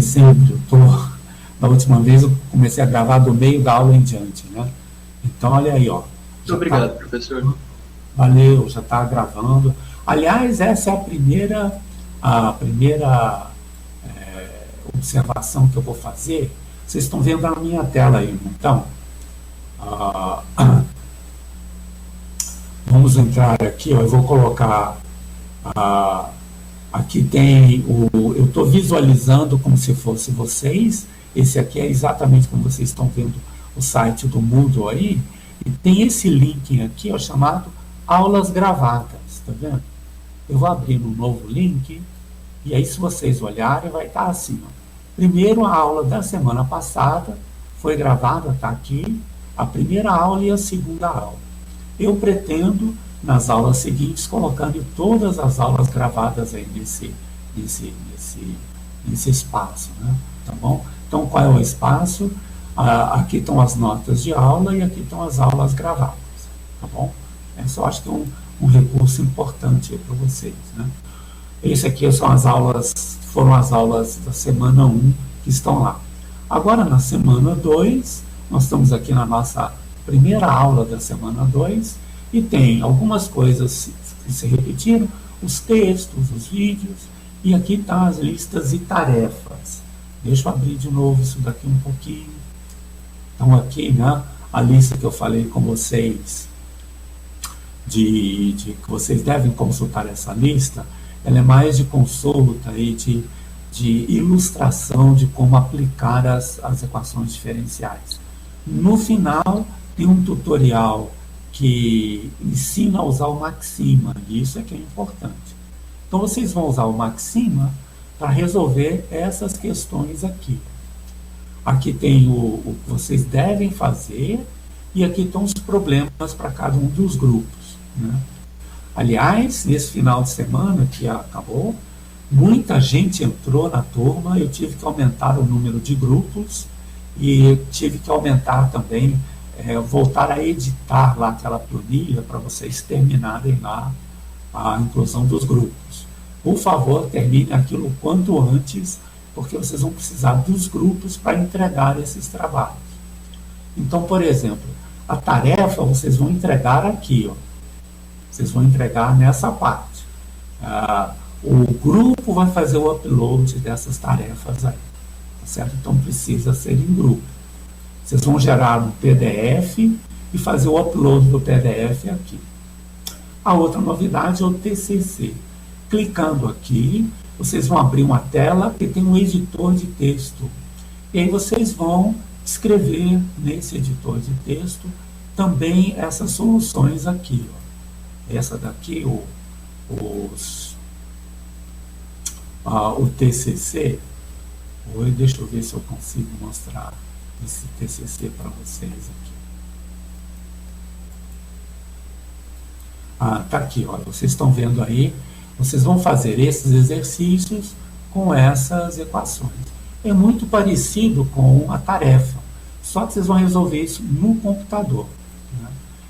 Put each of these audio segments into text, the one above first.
sempre, na última vez eu comecei a gravar do meio da aula em diante, né? Então, olha aí, ó. Muito obrigado, professor. Valeu, já está gravando. Aliás, essa é a primeira observação que eu vou fazer. Vocês estão vendo a minha tela aí, então. Vamos entrar aqui, ó, eu vou colocar... aqui tem eu estou visualizando como se fosse vocês. Esse aqui é exatamente como vocês estão vendo o site do Moodle aí. E tem esse link aqui, ó, chamado Aulas Gravadas, tá vendo? Eu vou abrir um novo link, e aí se vocês olharem, vai estar assim, ó. Primeiro, a aula da semana passada foi gravada, está aqui, a primeira aula e a segunda aula. Eu pretendo, nas aulas seguintes, colocando todas as aulas gravadas aí nesse espaço, né? Tá bom? Então, qual é o espaço? Aqui estão as notas de aula e aqui estão as aulas gravadas, tá bom? Esse eu acho que é um recurso importante para vocês, né? Esse aqui foram as aulas da semana 1 que estão lá. Agora, na semana 2, nós estamos aqui na nossa primeira aula da semana 2, e tem algumas coisas que se repetiram, os textos, os vídeos, e aqui estão as listas e tarefas. Deixa eu abrir de novo isso daqui um pouquinho. Então, aqui, né, a lista que eu falei com vocês, de que vocês devem consultar essa lista, ela é mais de consulta e de ilustração de como aplicar as equações diferenciais. No final, tem um tutorial que ensina a usar o Maxima, e isso é que é importante. Então, vocês vão usar o Maxima para resolver essas questões aqui. Aqui tem o que vocês devem fazer, e aqui estão os problemas para cada um dos grupos, né? Aliás, nesse final de semana que acabou, muita gente entrou na turma, eu tive que aumentar o número de grupos e tive que aumentar também, voltar a editar lá aquela planilha para vocês terminarem lá a inclusão dos grupos. Por favor, termine aquilo o quanto antes, porque vocês vão precisar dos grupos para entregar esses trabalhos. Então, por exemplo, a tarefa vocês vão entregar aqui, ó. Vocês vão entregar nessa parte. O grupo vai fazer o upload dessas tarefas aí, tá certo? Então precisa ser em grupo. Vocês vão gerar um PDF e fazer o upload do PDF aqui. A outra novidade é o TCC. Clicando aqui, vocês vão abrir uma tela que tem um editor de texto. E aí vocês vão escrever nesse editor de texto também essas soluções aqui, ó. Essa daqui, o TCC. Deixa eu ver se eu consigo mostrar esse TCC para vocês aqui. Tá aqui, ó, vocês estão vendo aí. Vocês vão fazer esses exercícios com essas equações. É muito parecido com a tarefa, só que vocês vão resolver isso no computador, né?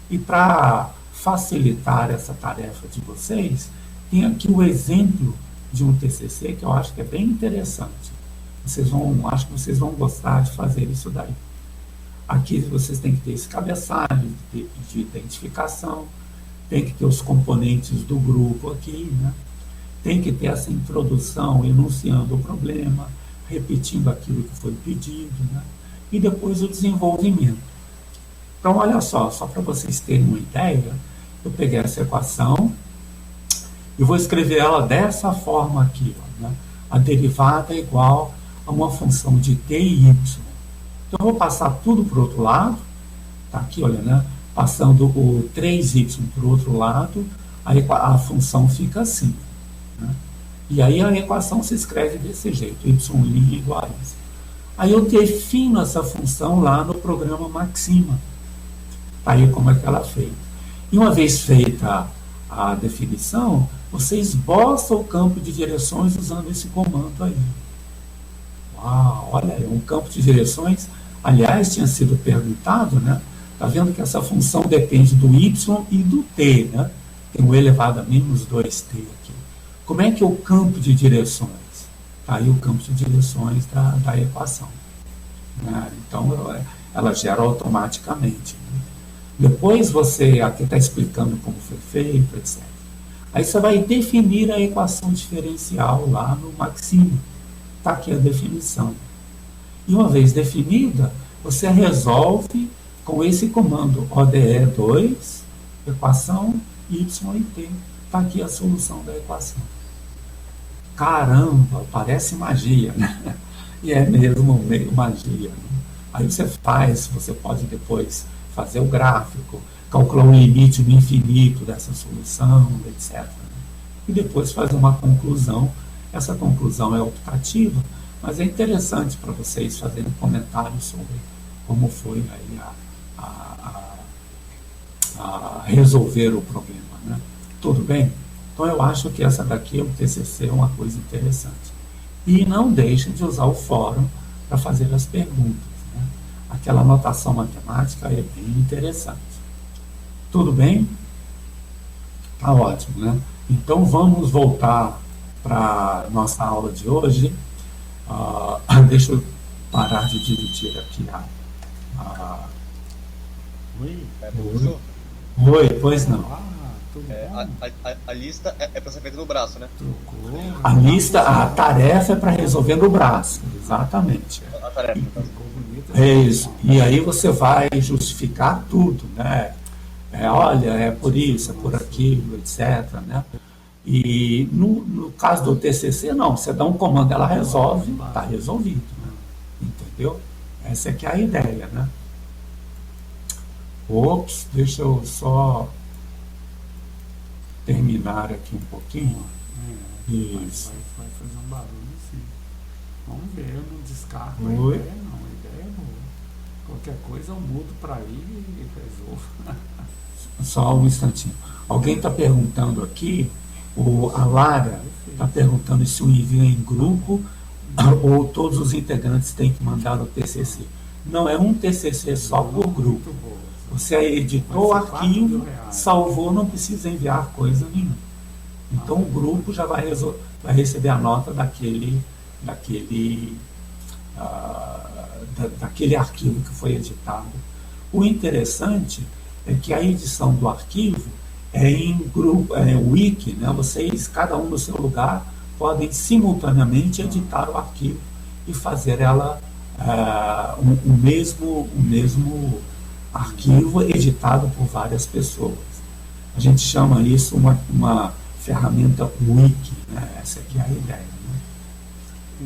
E para facilitar essa tarefa de vocês, tem aqui o exemplo de um TCC que eu acho que é bem interessante. Acho que vocês vão gostar de fazer isso daí. Aqui vocês têm que ter esse cabeçalho de identificação, tem que ter os componentes do grupo aqui, né? Tem que ter essa introdução enunciando o problema, repetindo aquilo que foi pedido, né? E depois o desenvolvimento. Então, olha só para vocês terem uma ideia, eu peguei essa equação e vou escrever ela dessa forma aqui, ó, né? A derivada é igual a uma função de t e y. Então, eu vou passar tudo para o outro lado, tá aqui, olha, né? Passando o 3y para o outro lado, a função fica assim, né? E aí a equação se escreve desse jeito, y' igual a isso. Aí eu defino essa função lá no programa Maxima. Aí como é que ela é feita. E uma vez feita a definição, você esboça o campo de direções usando esse comando aí. Uau, olha aí, um campo de direções, aliás, tinha sido perguntado, né? Está vendo que essa função depende do y e do t, né? Tem um elevado a menos 2t aqui. Como é que é o campo de direções? está aí o campo de direções da equação, né? Então, ela gera automaticamente, né? Depois você, aqui está explicando como foi feito, etc. Aí você vai definir a equação diferencial lá no maximo. Está aqui a definição. E uma vez definida, você resolve com esse comando ODE2, equação y e t. Está aqui a solução da equação. Caramba, parece magia, né? E é mesmo meio magia, né? Aí você pode depois fazer o gráfico, calcular o limite no infinito dessa solução, etc., né? E depois fazer uma conclusão. Essa conclusão é optativa, mas é interessante para vocês fazerem comentários sobre como foi aí a resolver o problema, né? Tudo bem? Então eu acho que essa daqui, o TCC, é uma coisa interessante. E não deixem de usar o fórum para fazer as perguntas, né? Aquela anotação matemática é bem interessante. Tudo bem? Tá ótimo, né? Então vamos voltar para nossa aula de hoje. Deixa eu parar de dividir aqui Oi, Oi. Oi, pois não. tudo A lista é para ser feita no braço, né? Trocou. A tarefa é para resolver no braço, exatamente. A tarefa, no caso. Ficou bonito. É isso. E aí você vai justificar tudo, né? Olha, é por isso, é por aquilo, etc., né? E no caso do TCC, não. Você dá um comando, ela resolve, está resolvido, né? Entendeu? Essa é que é a ideia, né? Ops, deixa eu só terminar aqui um pouquinho. Isso. Vai fazer um barulho sim. Vamos ver, eu não descarto a Oi. ideia não. A ideia é boa. Qualquer coisa eu mudo para aí e resolvo. Só um instantinho. Alguém está perguntando aqui, a Lara está perguntando se o envio é em grupo ou todos os integrantes têm que mandar o TCC. Não, é um TCC só por grupo. Muito boa. Você editou o Vai ser arquivo, R$4.000. salvou, não precisa enviar coisa nenhuma. Então o grupo já vai receber a nota daquele arquivo que foi editado. O interessante é que a edição do arquivo é em grupo, é wiki, né? Vocês, cada um no seu lugar, podem simultaneamente editar o arquivo e fazer ela o mesmo arquivo editado por várias pessoas. A gente chama isso uma ferramenta wiki, né? Essa aqui é a ideia, né?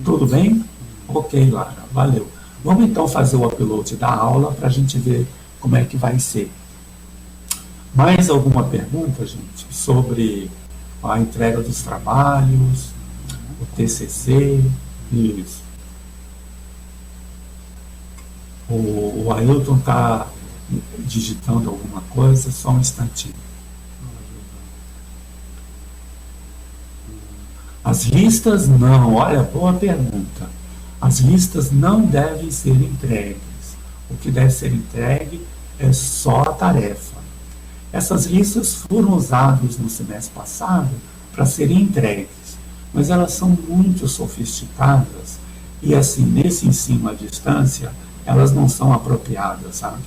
Tudo bem? Ok, Lara, valeu. Vamos então fazer o upload da aula para a gente ver como é que vai ser. Mais alguma pergunta, gente, sobre a entrega dos trabalhos, o TCC? Isso. O Ailton está digitando alguma coisa, só um instantinho. As listas não, olha, boa pergunta. As listas não devem ser entregues. O que deve ser entregue é só a tarefa. Essas listas foram usadas no semestre passado para serem entregues, mas elas são muito sofisticadas e, assim, nesse ensino à distância, elas não são apropriadas, sabe?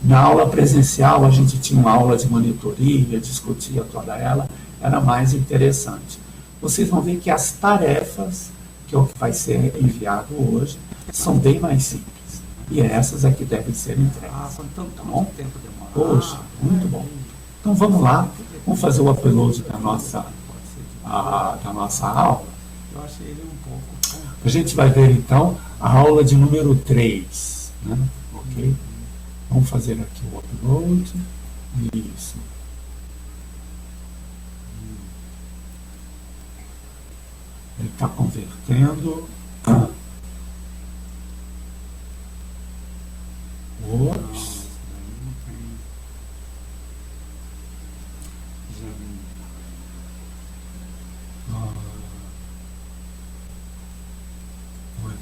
Na aula presencial, a gente tinha uma aula de monitoria, discutia toda ela, era mais interessante. Vocês vão ver que as tarefas, que é o que vai ser enviado hoje, são bem mais simples. E essas é que devem ser entregues. Tá bom? tempo demorado. Poxa, muito bom. Então vamos lá, vamos fazer o upload da nossa aula. Eu achei ele um pouco... A gente vai ver então a aula de número 3. Né? Ok? Vamos fazer aqui o upload. Isso. Ele está convertendo. Ops.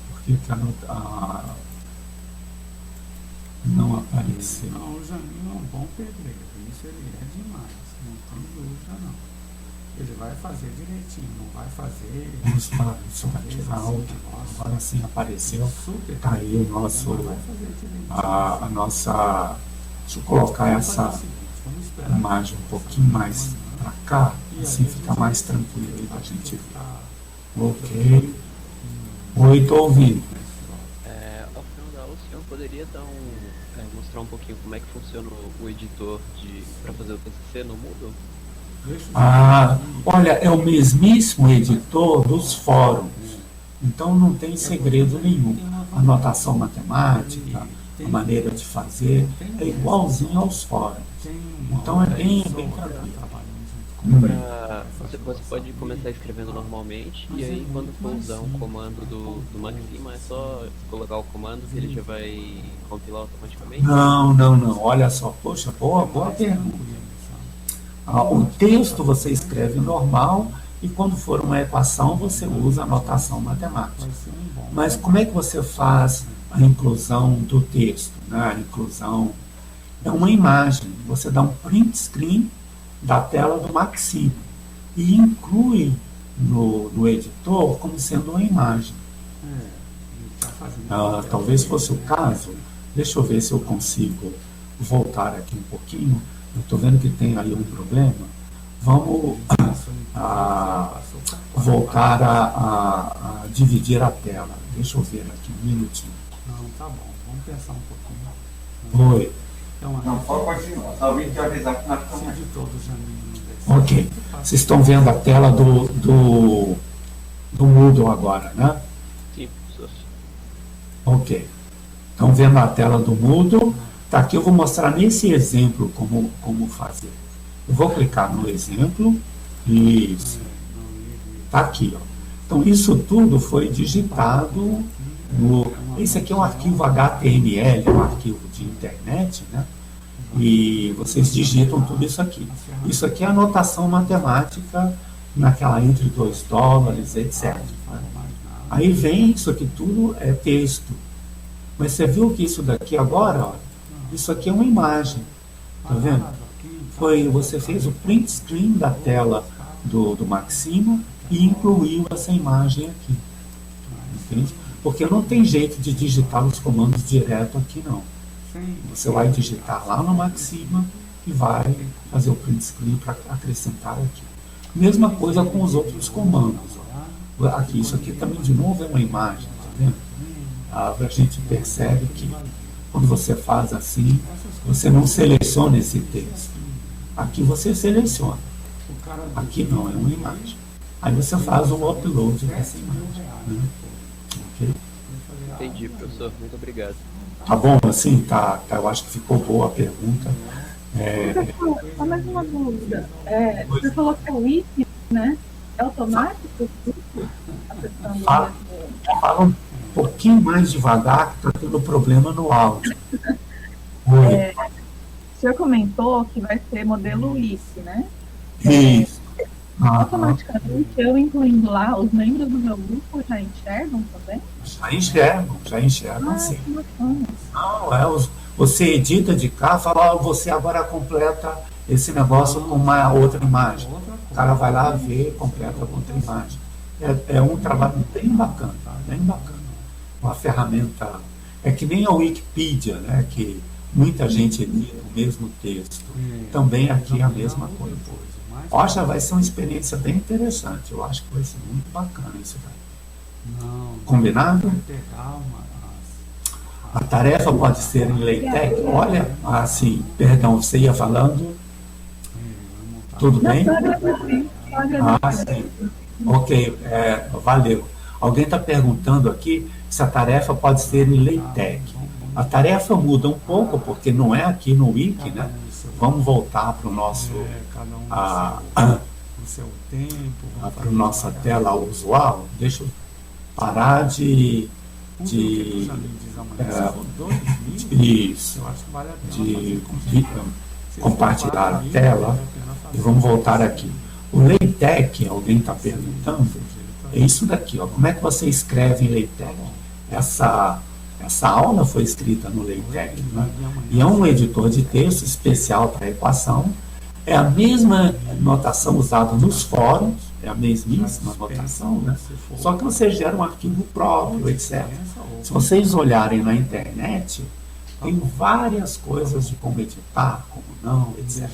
Por que não apareceu? Não, o Janino é um bom pedreiro, isso ele é demais, não tem dúvida não. ele vai fazer direitinho, não vai fazer Vamos para isso daqui talvez na assim, outra. negócio Agora sim apareceu. super, Tá aí o nosso, não vai fazer direitinho. a nossa. Deixa eu colocar Vamos fazer o essa seguinte, vamos esperar imagem um essa pouquinho mais manhã, para cá, e assim aí a fica gente mais vai tranquilo aí pra gente ver. tentar Ok. Oi, tô ouvindo. Ao final da aula, o senhor poderia mostrar um pouquinho como é que funciona o editor para fazer o TCC no Moodle? Deixa eu Ah, ver. olha, é o mesmíssimo editor dos fóruns. Então não tem segredo nenhum. A notação matemática, a maneira de fazer, é igualzinho aos fóruns. Tem uma Então é outra bem pessoa tranquilo. trabalhando junto comigo. Você pode começar escrevendo normalmente e aí quando for usar um comando do Maxima é só colocar o comando que ele já vai compilar automaticamente? Não, não, não. Olha só, poxa, boa pergunta. O texto você escreve normal e quando for uma equação você usa a notação matemática. Vai ser um bom. Mas como é que você faz a inclusão do texto? Né? A inclusão é uma imagem. Você dá um print screen da tela do Maximo e inclui no editor como sendo uma imagem. Ele tá fazendo Talvez fosse o caso. Deixa eu ver se eu consigo voltar aqui um pouquinho. Eu estou vendo que tem aí um problema. Vamos voltar a dividir a tela. Deixa eu ver aqui um minutinho. Não, tá bom. Vamos pensar um pouquinho. Oi. Então, Não, pode continuar. Só vim te avisar que nós se estamos de todos já me Ok. Vocês estão vendo a tela do Moodle agora, né? Sim, professor. Ok. Estão vendo a tela do Moodle? Tá aqui, eu vou mostrar nesse exemplo como fazer. Eu vou clicar no exemplo. Isso. Tá aqui, ó. Então, isso tudo foi digitado no... Esse aqui é um arquivo HTML, um arquivo de internet, né? E vocês digitam tudo isso aqui. Isso aqui é a notação matemática naquela entre $2, etc. Aí vem isso aqui tudo é texto. Mas você viu que isso daqui agora, ó, isso aqui é uma imagem. Tá vendo? Você fez o print screen da tela do Maxima e incluiu essa imagem aqui. Entende? Porque não tem jeito de digitar os comandos direto aqui, não. Você vai digitar lá no Maxima e vai fazer o print screen para acrescentar aqui. Mesma coisa com os outros comandos. Ó. Aqui, isso aqui também, de novo, é uma imagem. Tá vendo? A gente percebe que quando você faz assim, você não seleciona esse texto. Aqui você seleciona. Aqui não, é uma imagem. Aí você faz o upload dessa imagem. Né? Ok? Entendi, professor. Muito obrigado. Tá bom assim? Tá, eu acho que ficou boa a pergunta. Professor, só mais uma dúvida. Você falou que é o wiki, né? É automático? Fala um pouquinho mais devagar, que está tendo problema no áudio. Oi. O senhor comentou que vai ser modelo wiki, né? Isso. Automaticamente, eu incluindo lá, os membros do meu grupo já enxergam também? Já enxergam sim. Que bacana. Não, você edita de cá, fala, você agora completa esse negócio com uma outra imagem. O cara vai lá ver, completa com outra imagem. É um trabalho bem bacana, bem bacana. Uma ferramenta, é que nem a Wikipedia, né, que muita gente edita o mesmo texto. Também aqui é a mesma coisa. Poxa, vai ser uma experiência bem interessante. Eu acho que vai ser muito bacana isso daí. Combinado? A tarefa pode ser em LaTeX. Olha, assim, perdão, você ia falando? Tudo bem? Sim. Ok, valeu. Alguém está perguntando aqui se a tarefa pode ser em LaTeX. A tarefa muda um pouco, porque não é aqui no Wiki, né? Vamos voltar para o nosso... para a nossa tela usual. Deixa eu parar de compartilhar a tela e vamos voltar aqui. O LaTeX, alguém está perguntando, é isso daqui, ó. Como é que você escreve em LaTeX? Essa aula foi escrita no LaTeX, né? E é um editor de texto especial para equação É a mesma notação usada nos fóruns, é a mesmíssima notação, né? Só que você gera um arquivo próprio, etc. Se vocês olharem na internet, tem várias coisas de como editar, como não, etc.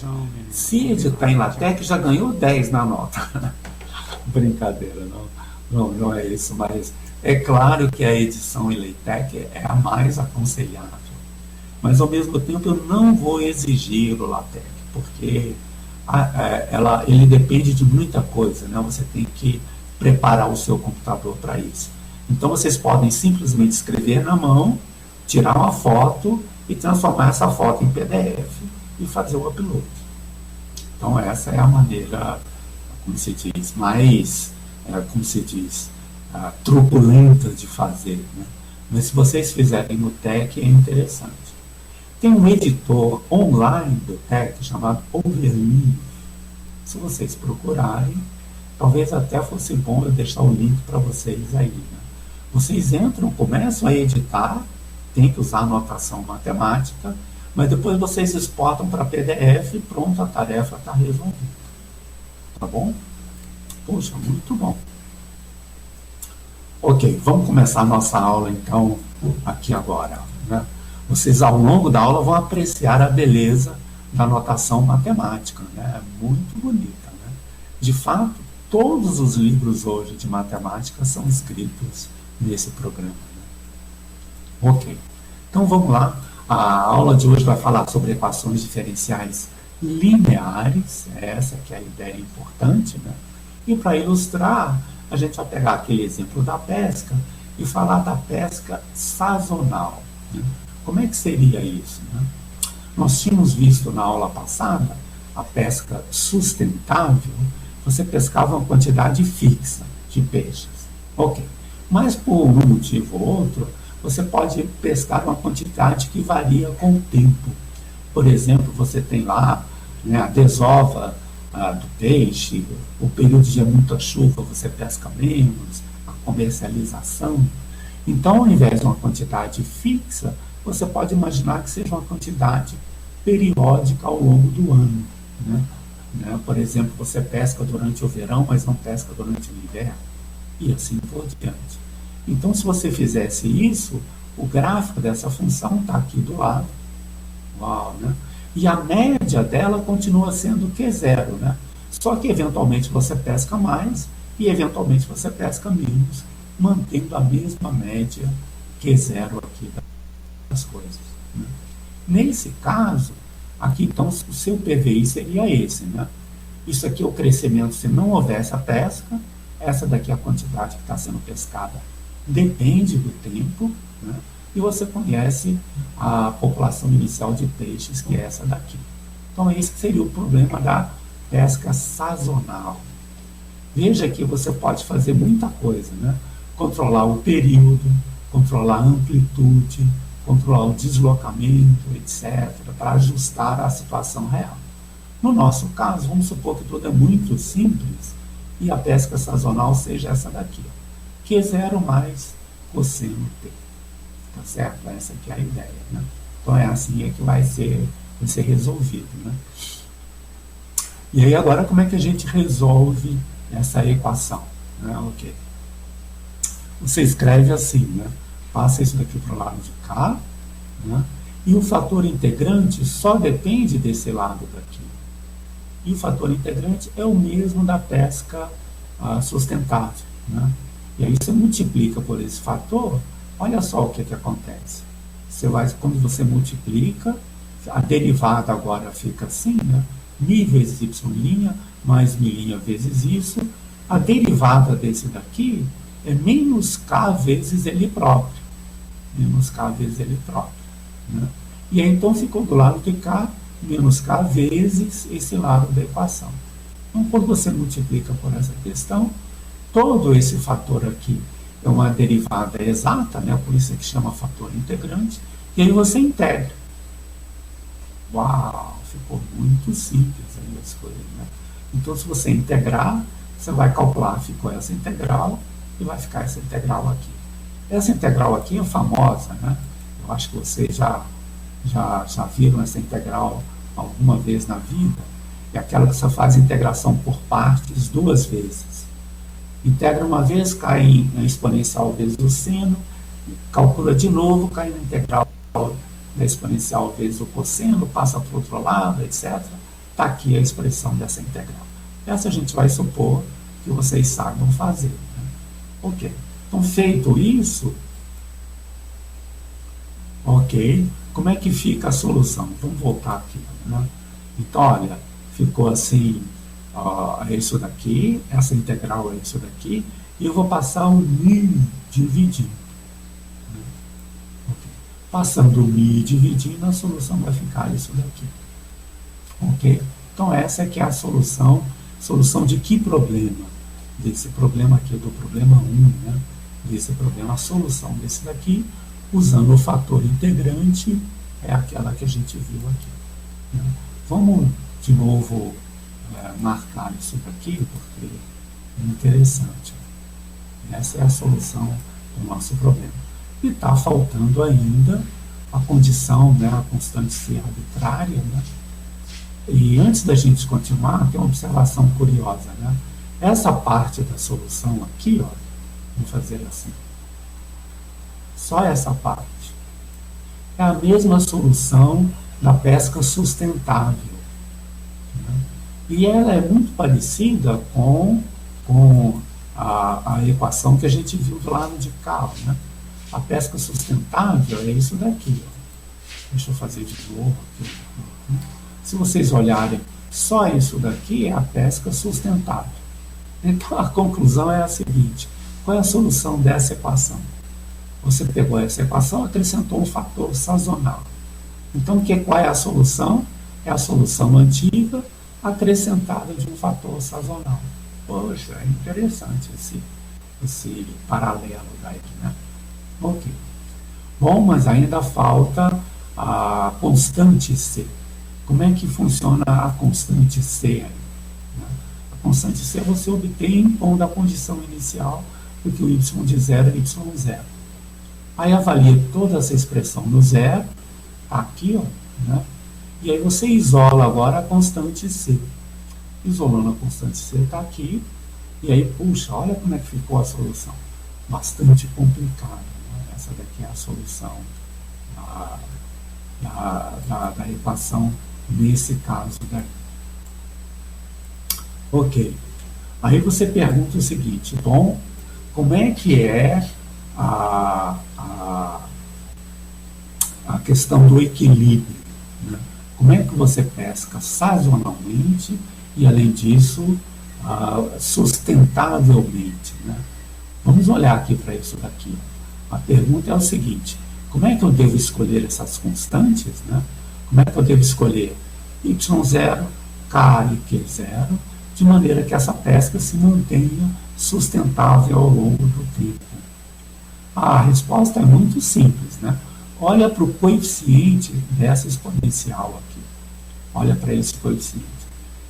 Se editar em LaTeX, já ganhou 10 na nota. Brincadeira, não é isso, mas é claro que a edição em LaTeX é a mais aconselhável. Mas, ao mesmo tempo, eu não vou exigir o LaTeX, porque ele depende de muita coisa, né? Você tem que preparar o seu computador para isso. Então, vocês podem simplesmente escrever na mão, tirar uma foto e transformar essa foto em PDF e fazer o upload. Então, essa é a maneira, como se diz, mais, truculenta de fazer, né? Mas se vocês fizerem no TeX, é interessante. Tem um editor online do TeX chamado Overleaf. Se vocês procurarem, talvez até fosse bom eu deixar o link para vocês aí, né? Vocês entram, começam a editar, tem que usar notação matemática, mas depois vocês exportam para PDF e pronto, a tarefa está resolvida. Tá bom? Poxa, muito bom. Ok, vamos começar a nossa aula então aqui agora, né? Vocês ao longo da aula vão apreciar a beleza da notação matemática, né? É muito bonita, né? De fato, todos os livros hoje de matemática são escritos nesse programa, né? Ok, então vamos lá. A aula de hoje vai falar sobre equações diferenciais lineares, essa que é a ideia importante, né? E para ilustrar, a gente vai pegar aquele exemplo da pesca e falar da pesca sazonal, né? Como é que seria isso, né? Nós tínhamos visto na aula passada a pesca sustentável, você pescava uma quantidade fixa de peixes. Ok, mas por um motivo ou outro, você pode pescar uma quantidade que varia com o tempo. Por exemplo, você tem lá, né, a desova do peixe, o período de muita chuva você pesca menos, a comercialização. Então, ao invés de uma quantidade fixa, você pode imaginar que seja uma quantidade periódica ao longo do ano, né? Por exemplo, você pesca durante o verão, mas não pesca durante o inverno, e assim por diante. Então, se você fizesse isso, o gráfico dessa função está aqui do lado. Uau, né? E a média dela continua sendo Q0, né? Só que, eventualmente, você pesca mais e, eventualmente, você pesca menos, mantendo a mesma média Q0 aqui das coisas, né? Nesse caso, aqui, então, o seu PVI seria esse, né? Isso aqui é o crescimento se não houvesse a pesca, essa daqui é a quantidade que está sendo pescada. Depende do tempo, né? E você conhece a população inicial de peixes, que é essa daqui. Então, esse seria o problema da pesca sazonal. Veja que você pode fazer muita coisa, né? Controlar o período, controlar a amplitude, controlar o deslocamento, etc., para ajustar a situação real. No nosso caso, vamos supor que tudo é muito simples e a pesca sazonal seja essa daqui. Q0 mais cosseno T. Tá certo? Essa aqui é a ideia, né? Então é assim que vai ser resolvido, né? E aí agora como é que a gente resolve essa equação, né? Ok. Você escreve assim, né? Passa isso daqui para o lado de cá, né? E o fator integrante só depende desse lado daqui. E o fator integrante é o mesmo da pesca sustentável, né? E aí você multiplica por esse fator, olha só o que acontece. Quando você multiplica, a derivada agora fica assim, né? Mi vezes y' mais mi' vezes isso. A derivada desse daqui é menos k vezes ele próprio. Menos k vezes ele próprio, né? E aí então ficou do lado de cá, menos k vezes esse lado da equação. Então, quando você multiplica por essa questão, todo esse fator aqui é uma derivada exata, né? Por isso é que chama fator integrante, e aí você integra. Uau, ficou muito simples aí as coisas, né? Então, se você integrar, você vai calcular, ficou essa integral, e vai ficar essa integral aqui. Essa integral aqui é famosa, né? Eu acho que vocês já viram essa integral alguma vez na vida. É aquela que você faz integração por partes 2 vezes. Integra uma vez, cai em exponencial vezes o seno, calcula de novo, cai na integral da exponencial vezes o cosseno, passa para o outro lado, etc. Está aqui a expressão dessa integral. Essa a gente vai supor que vocês saibam fazer. Né? Ok. Então, feito isso, ok, como é que fica a solução? Vamos voltar aqui. Né? Então, olha, ficou assim, é isso daqui, essa integral é isso daqui, e eu vou passar o μ dividindo. Né? Okay. Passando o μ dividindo, a solução vai ficar isso daqui. Ok? Então, essa é que é a solução. Solução de que problema? Desse problema aqui, do problema 1, né? Desse problema, a solução desse daqui, usando o fator integrante, é aquela que a gente viu aqui. Né? Vamos, de novo, marcar isso daqui, porque é interessante. Essa é a solução do nosso problema. E está faltando ainda a condição, né, a constante C arbitrária, né? E antes da gente continuar, tem uma observação curiosa, né? Essa parte da solução aqui, ó, vamos fazer assim. Só essa parte. É a mesma solução da pesca sustentável. Né? E ela é muito parecida com a equação que a gente viu do lado de cá. Né? A pesca sustentável é isso daqui. Ó. Deixa eu fazer de novo aqui. Se vocês olharem, só isso daqui é a pesca sustentável. Então, a conclusão é a seguinte. Qual é a solução dessa equação? Você pegou essa equação, acrescentou um fator sazonal. Então, qual é a solução? É a solução antiga acrescentada de um fator sazonal. Poxa, é interessante esse paralelo daí, né? Ok. Bom, mas ainda falta a constante C. Como é que funciona a constante C aí? A constante C você obtém pondo a condição inicial, porque o y de 0 é y0. Aí avalia toda essa expressão no zero, aqui, ó, né? E aí você isola agora a constante C. Isolando a constante C, está aqui, e aí, puxa, olha como é que ficou a solução. Bastante complicada. Né? Essa daqui é a solução da equação nesse caso daí. Ok. Aí você pergunta o seguinte, bom, como é que é a questão do equilíbrio? Né? Como é que você pesca sazonalmente e, além disso, sustentavelmente? Né? Vamos olhar aqui para isso daqui. A pergunta é o seguinte, como é que eu devo escolher essas constantes? Né? Como é que eu devo escolher y0, k e q0, de maneira que essa pesca se mantenha sustentável ao longo do tempo? A resposta é muito simples, né? Olha para o coeficiente dessa exponencial aqui. Olha para esse coeficiente.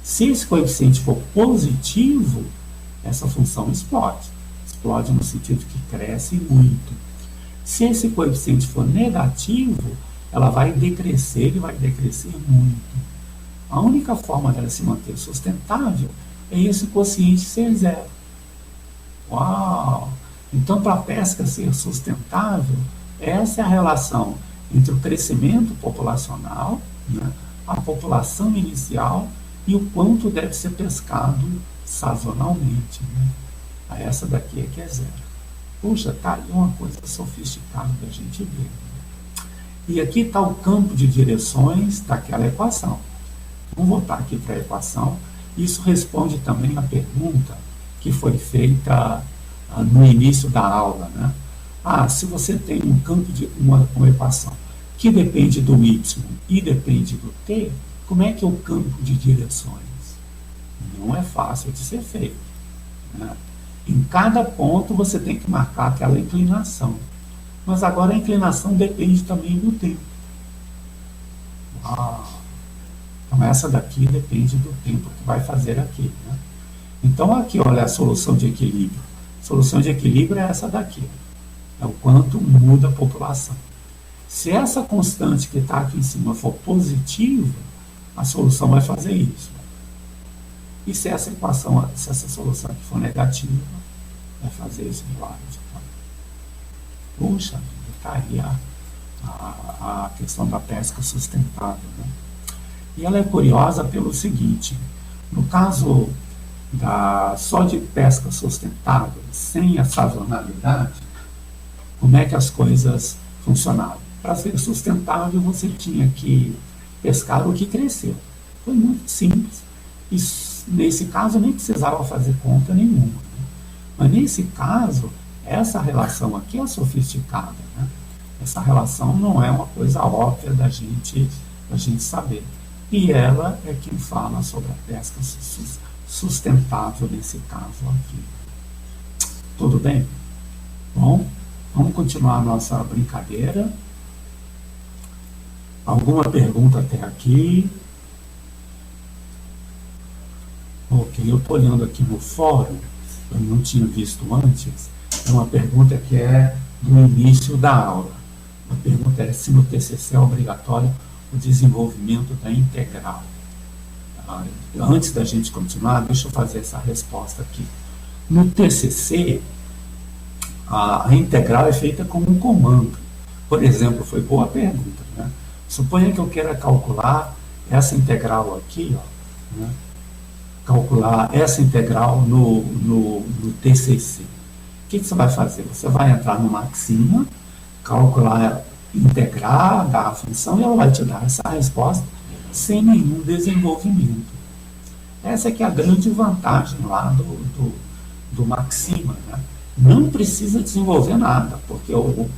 Se esse coeficiente for positivo, essa função explode. Explode no sentido que cresce muito. Se esse coeficiente for negativo, ela vai decrescer e vai decrescer muito. A única forma dela se manter sustentável é esse quociente ser zero. Uau! Então, para a pesca ser sustentável, essa é a relação entre o crescimento populacional, né, a população inicial e o quanto deve ser pescado sazonalmente. Né? Essa daqui é que é zero. Puxa, tá aí uma coisa sofisticada da gente ver. Né? E aqui está o campo de direções daquela equação. Vamos voltar aqui para a equação. Isso responde também à pergunta que foi feita no início da aula, né? Se você tem um campo de uma equação que depende do y e depende do t, como é que é o campo de direções? Não é fácil de ser feito, né? Em cada ponto você tem que marcar aquela inclinação. Mas agora a inclinação depende também do tempo. Então essa daqui depende do tempo que vai fazer aqui, né? Então aqui, olha a solução de equilíbrio. A solução de equilíbrio é essa daqui. É o quanto muda a população. Se essa constante que está aqui em cima for positiva, a solução vai fazer isso. E se essa equação, se essa solução aqui for negativa, vai fazer isso do lado de cá. Puxa, está aí a questão da pesca sustentável, né? E ela é curiosa pelo seguinte: no caso só de pesca sustentável, sem a sazonalidade, como é que as coisas funcionavam? Para ser sustentável, você tinha que pescar o que cresceu. Foi muito simples. E nesse caso, nem precisava fazer conta nenhuma, né? Mas nesse caso, essa relação aqui é sofisticada, né? Essa relação não é uma coisa óbvia da gente saber. E ela é quem fala sobre a pesca sustentável nesse caso aqui. Tudo bem? Bom, vamos continuar a nossa brincadeira. Alguma pergunta até aqui? Ok, eu estou olhando aqui no fórum, eu não tinha visto antes, é uma pergunta que é do início da aula. A pergunta é se no TCC é obrigatório o desenvolvimento da integral. Antes da gente continuar, deixa eu fazer essa resposta aqui. No TCC, a integral é feita com um comando. Por exemplo, foi boa pergunta, né? Suponha que eu queira calcular essa integral aqui, ó, né? Calcular essa integral no TCC. O que você vai fazer? Você vai entrar no Maxima, calcular, integrar, dar a função, e ela vai te dar essa resposta sem nenhum desenvolvimento. Essa é a grande vantagem lá do Maxima, né? Não precisa desenvolver nada, porque o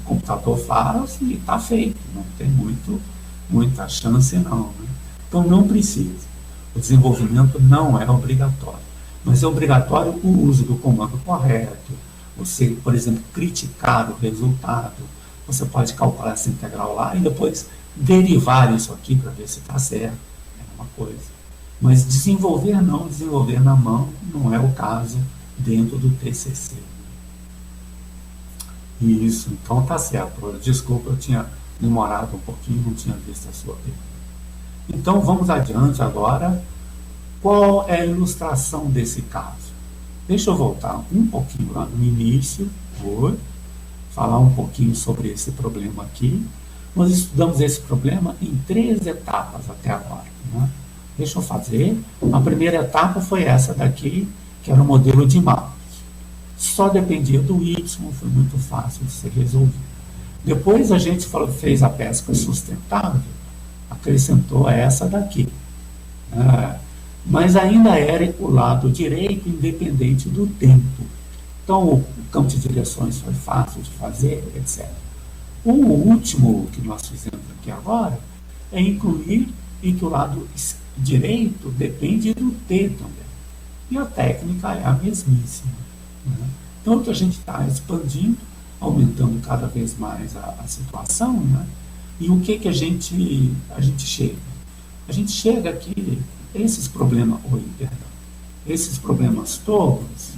computador faz e está feito, não tem muita chance não, né? Então não precisa. O desenvolvimento não é obrigatório, mas é obrigatório o uso do comando correto. Você, por exemplo, criticar o resultado, você pode calcular essa integral lá e depois derivar isso aqui para ver se está certo, é uma coisa. Mas desenvolver na mão não é o caso dentro do TCC. Isso, então tá certo. Desculpa, eu tinha demorado um pouquinho, não tinha visto a sua pergunta. Então vamos adiante agora. Qual é a ilustração desse caso? Deixa eu voltar um pouquinho lá no início, vou falar um pouquinho sobre esse problema aqui. Nós estudamos esse problema em 3 etapas até agora, né? Deixa eu fazer. A primeira etapa foi essa daqui, que era o modelo de Malthus. Só dependia do Y, foi muito fácil de ser resolvido. Depois a gente fez a pesca sustentável, acrescentou essa daqui. Mas ainda era o lado direito independente do tempo. Então o campo de direções foi fácil de fazer, etc. O último que nós fizemos aqui agora é incluir em que o lado direito depende do T também. E a técnica é a mesmíssima, né? Então a gente está expandindo, aumentando cada vez mais a situação, né? E o que a gente chega? A gente chega aqui, esses problemas todos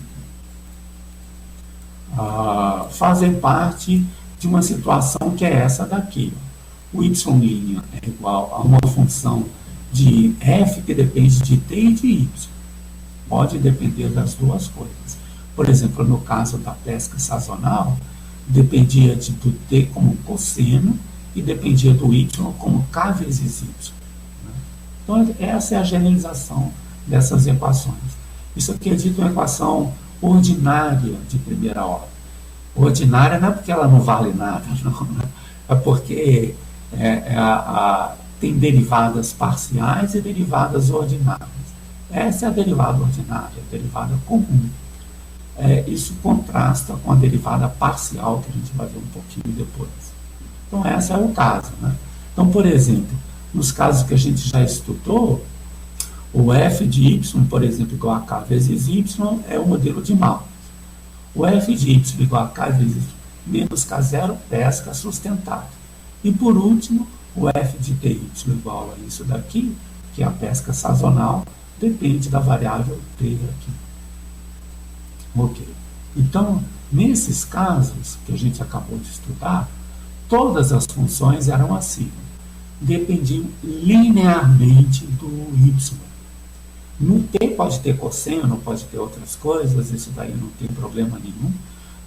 fazem parte de uma situação que é essa daqui. O y' é igual a uma função de f que depende de t e de y. Pode depender das duas coisas. Por exemplo, no caso da pesca sazonal, dependia do t como cosseno e dependia do y como k vezes y. Então, essa é a generalização dessas equações. Isso aqui é dito uma equação ordinária de primeira ordem. Ordinária não é porque ela não vale nada, não, né? É porque tem derivadas parciais e derivadas ordinárias. Essa é a derivada ordinária, a derivada comum. Isso contrasta com a derivada parcial, que a gente vai ver um pouquinho depois. Então, esse é o caso, né? Então, por exemplo, nos casos que a gente já estudou, o f de y, por exemplo, igual a k vezes y, é o modelo de Malthus. O f de y igual a k vezes menos k0, pesca sustentável. E, por último, o f de ty igual a isso daqui, que é a pesca sazonal, depende da variável t aqui. Ok. Então, nesses casos que a gente acabou de estudar, todas as funções eram assim. Dependiam linearmente do y. No T pode ter cosseno, pode ter outras coisas, isso daí não tem problema nenhum,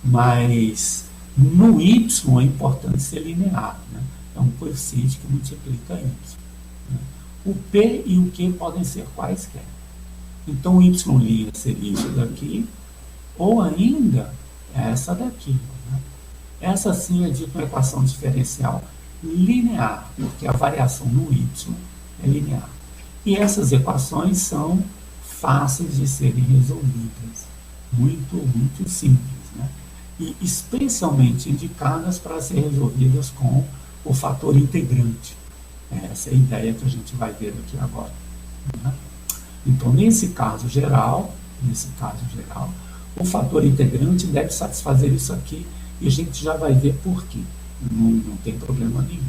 mas no Y é importante ser linear, né? É um coeficiente que multiplica Y. Né? O P e o Q podem ser quaisquer. Então, o Y' seria isso daqui, ou ainda essa daqui. Né? Essa sim é dita uma equação diferencial linear, porque a variação no Y é linear. E essas equações são fáceis de serem resolvidas, muito, muito simples, né? E especialmente indicadas para ser resolvidas com o fator integrante. Essa é a ideia que a gente vai ver aqui agora. Né? Então, nesse caso geral, o fator integrante deve satisfazer isso aqui e a gente já vai ver por quê. Não tem problema nenhum.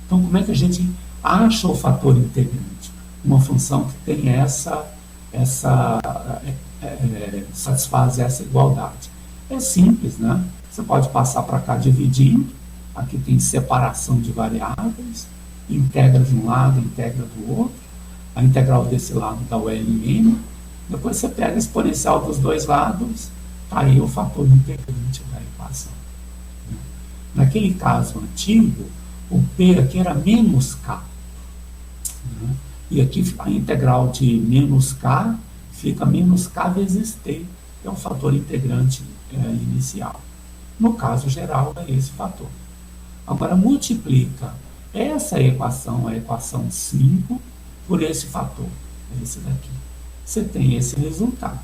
Então, como é que a gente acha o fator integrante? Uma função que tem satisfaz essa igualdade. É simples, né? Você pode passar para cá dividindo. Aqui tem separação de variáveis, integra de um lado, integra do outro. A integral desse lado dá o ln. Depois você pega a exponencial dos dois lados, tá aí o fator integrante da equação. Naquele caso antigo, o P aqui era menos K. Né? E aqui a integral de menos K fica menos K vezes T, que é o fator integrante inicial. No caso geral, é esse fator. Agora, multiplica essa equação, a equação 5, por esse fator, esse daqui. Você tem esse resultado.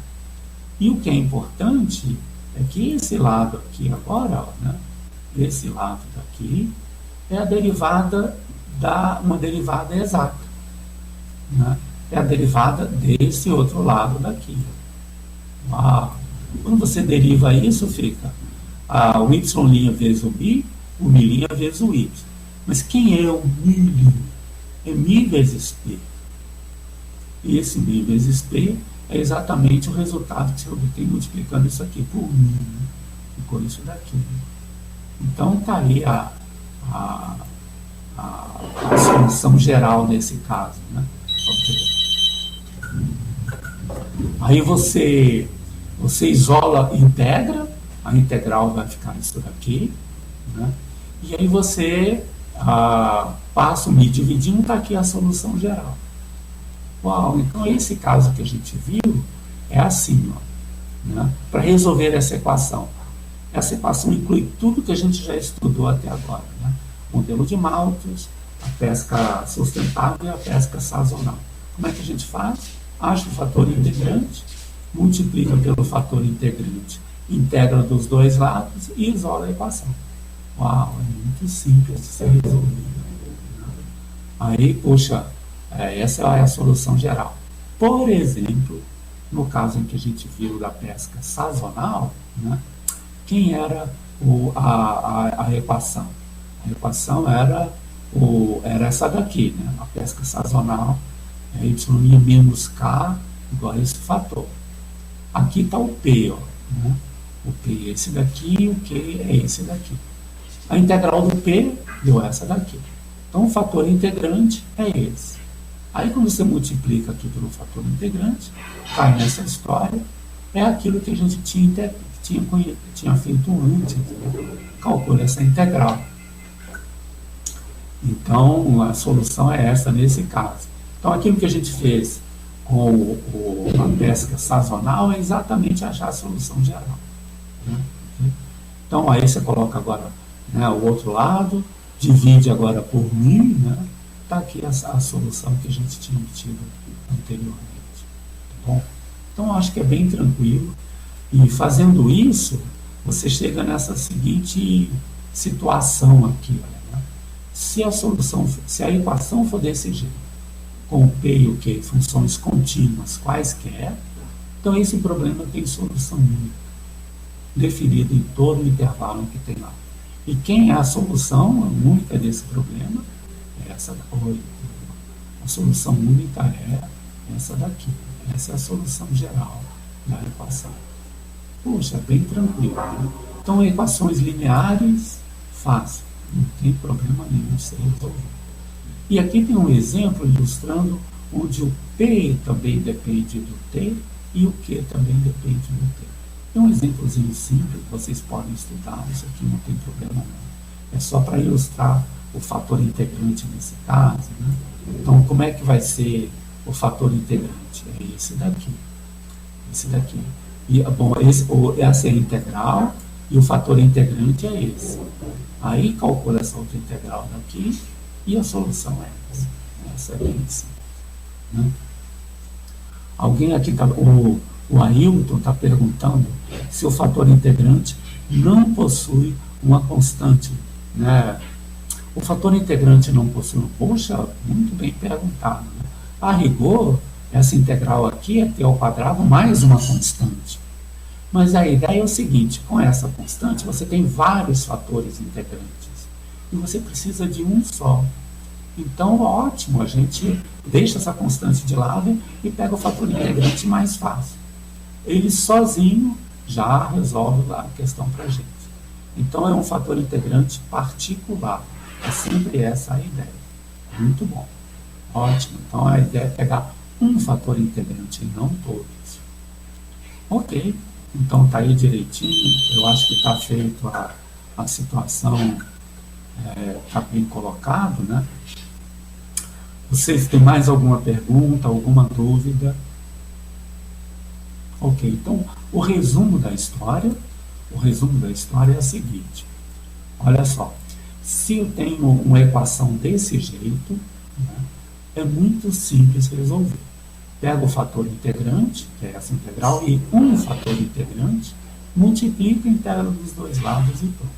E o que é importante é que esse lado aqui agora, ó, né, esse lado daqui, é a derivada uma derivada exata. Né? É a derivada desse outro lado daqui. Quando você deriva isso, fica o y' vezes o mi' vezes o y. Mas quem é o mi'? É mi vezes p. E esse mi vezes p é exatamente o resultado que você obtém multiplicando isso aqui por mi. Né? Ficou isso daqui. Então, está aí a solução geral nesse caso. Né? Okay. Aí você isola, integra, a integral vai ficar isso daqui, né? E aí você passa o mi dividindo, está aqui a solução geral. Uau, então esse caso que a gente viu é assim, ó, né? Para resolver essa equação. Essa equação inclui tudo que a gente já estudou até agora, né? Modelo de Malthus, a pesca sustentável e a pesca sazonal. Como é que a gente faz? Acha o fator integrante, multiplica pelo fator integrante, integra dos dois lados e isola a equação. Uau, é muito simples de ser resolvido. Aí, poxa, essa é a solução geral. Por exemplo, no caso em que a gente viu da pesca sazonal, né, quem era a equação? A equação era essa daqui, né? A pesca sazonal é y' menos k igual a esse fator. Aqui está o P, ó, né? O P é esse daqui, o Q é esse daqui. A integral do P deu essa daqui. Então, o fator integrante é esse. Aí, quando você multiplica aqui pelo fator integrante, cai nessa história, é aquilo que a gente tinha feito antes. Né? Calcula essa integral. Então, a solução é essa nesse caso. Então, aquilo que a gente fez com a pesca sazonal é exatamente achar a solução geral. Né? Então, aí você coloca agora, né, o outro lado, divide agora por mi, né? Está aqui a solução que a gente tinha obtido anteriormente. Tá bom? Então, acho que é bem tranquilo. E fazendo isso, você chega nessa seguinte situação aqui. Olha, né? Se a equação for desse jeito, com o P e o Q, funções contínuas quaisquer, então esse problema tem solução única, definida em todo o intervalo que tem lá. E quem é a solução única desse problema? É essa daqui. A solução única é essa daqui. Essa é a solução geral da equação. Puxa, bem tranquilo. Né? Então, equações lineares, fácil. Não tem problema nenhum de ser resolvido. E aqui tem um exemplo ilustrando onde o P também depende do T e o Q também depende do T. É um exemplozinho simples, vocês podem estudar, isso aqui não tem problema não. É só para ilustrar o fator integrante nesse caso, né? Então, como é que vai ser o fator integrante? É esse daqui. Esse daqui. E, bom, essa é a integral e o fator integrante é esse. Aí calcula essa outra integral daqui e a solução é essa. Essa é bem simples, né? Alguém aqui, o Ailton está perguntando se o fator integrante não possui uma constante, né? O fator integrante não possui uma... Poxa, muito bem perguntado, né? A rigor, essa integral aqui é t ao quadrado mais uma constante. Mas a ideia é o seguinte, com essa constante você tem vários fatores integrantes e você precisa de um só. Então, ótimo, a gente deixa essa constante de lado e pega o fator integrante mais fácil. Ele sozinho já resolve a questão para a gente. Então, é um fator integrante particular. É sempre essa a ideia. Muito bom. Ótimo. Então, a ideia é pegar um fator integrante e não todos. Ok. Então, está aí direitinho. Eu acho que está feito a situação, está bem colocado, né? Vocês têm mais alguma pergunta, alguma dúvida? Ok, então o resumo da história é o seguinte. Olha só, se eu tenho uma equação desse jeito, né, é muito simples resolver. Pego o fator integrante, que é essa integral, e um fator integrante, multiplico e integro dos dois lados e pronto.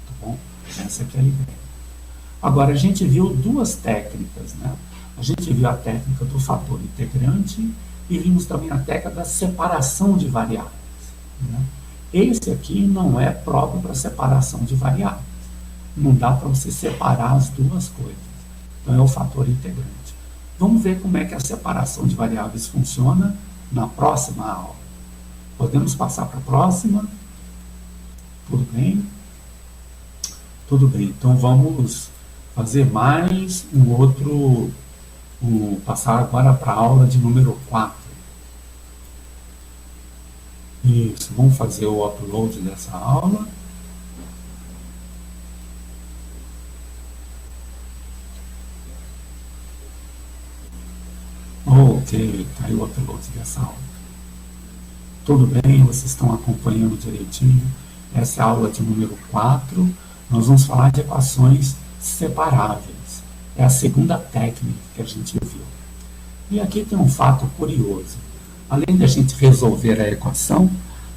Tá bom? Essa aqui é a ideia. Agora, a gente viu duas técnicas, né? A gente viu a técnica do fator integrante e vimos também a técnica da separação de variáveis, né? Esse aqui não é próprio para separação de variáveis. Não dá para você separar as duas coisas. Então, é o fator integrante. Vamos ver como é que a separação de variáveis funciona na próxima aula. Podemos passar para a próxima? Tudo bem? Tudo bem. Então, vamos fazer mais um outro, passar agora para a aula de número 4. Isso, vamos fazer o upload dessa aula. Ok, está aí o upload dessa aula. Tudo bem, vocês estão acompanhando direitinho. Essa é a aula de número 4. Nós vamos falar de equações separáveis. É a segunda técnica que a gente viu. E aqui tem um fato curioso. Além da gente resolver a equação,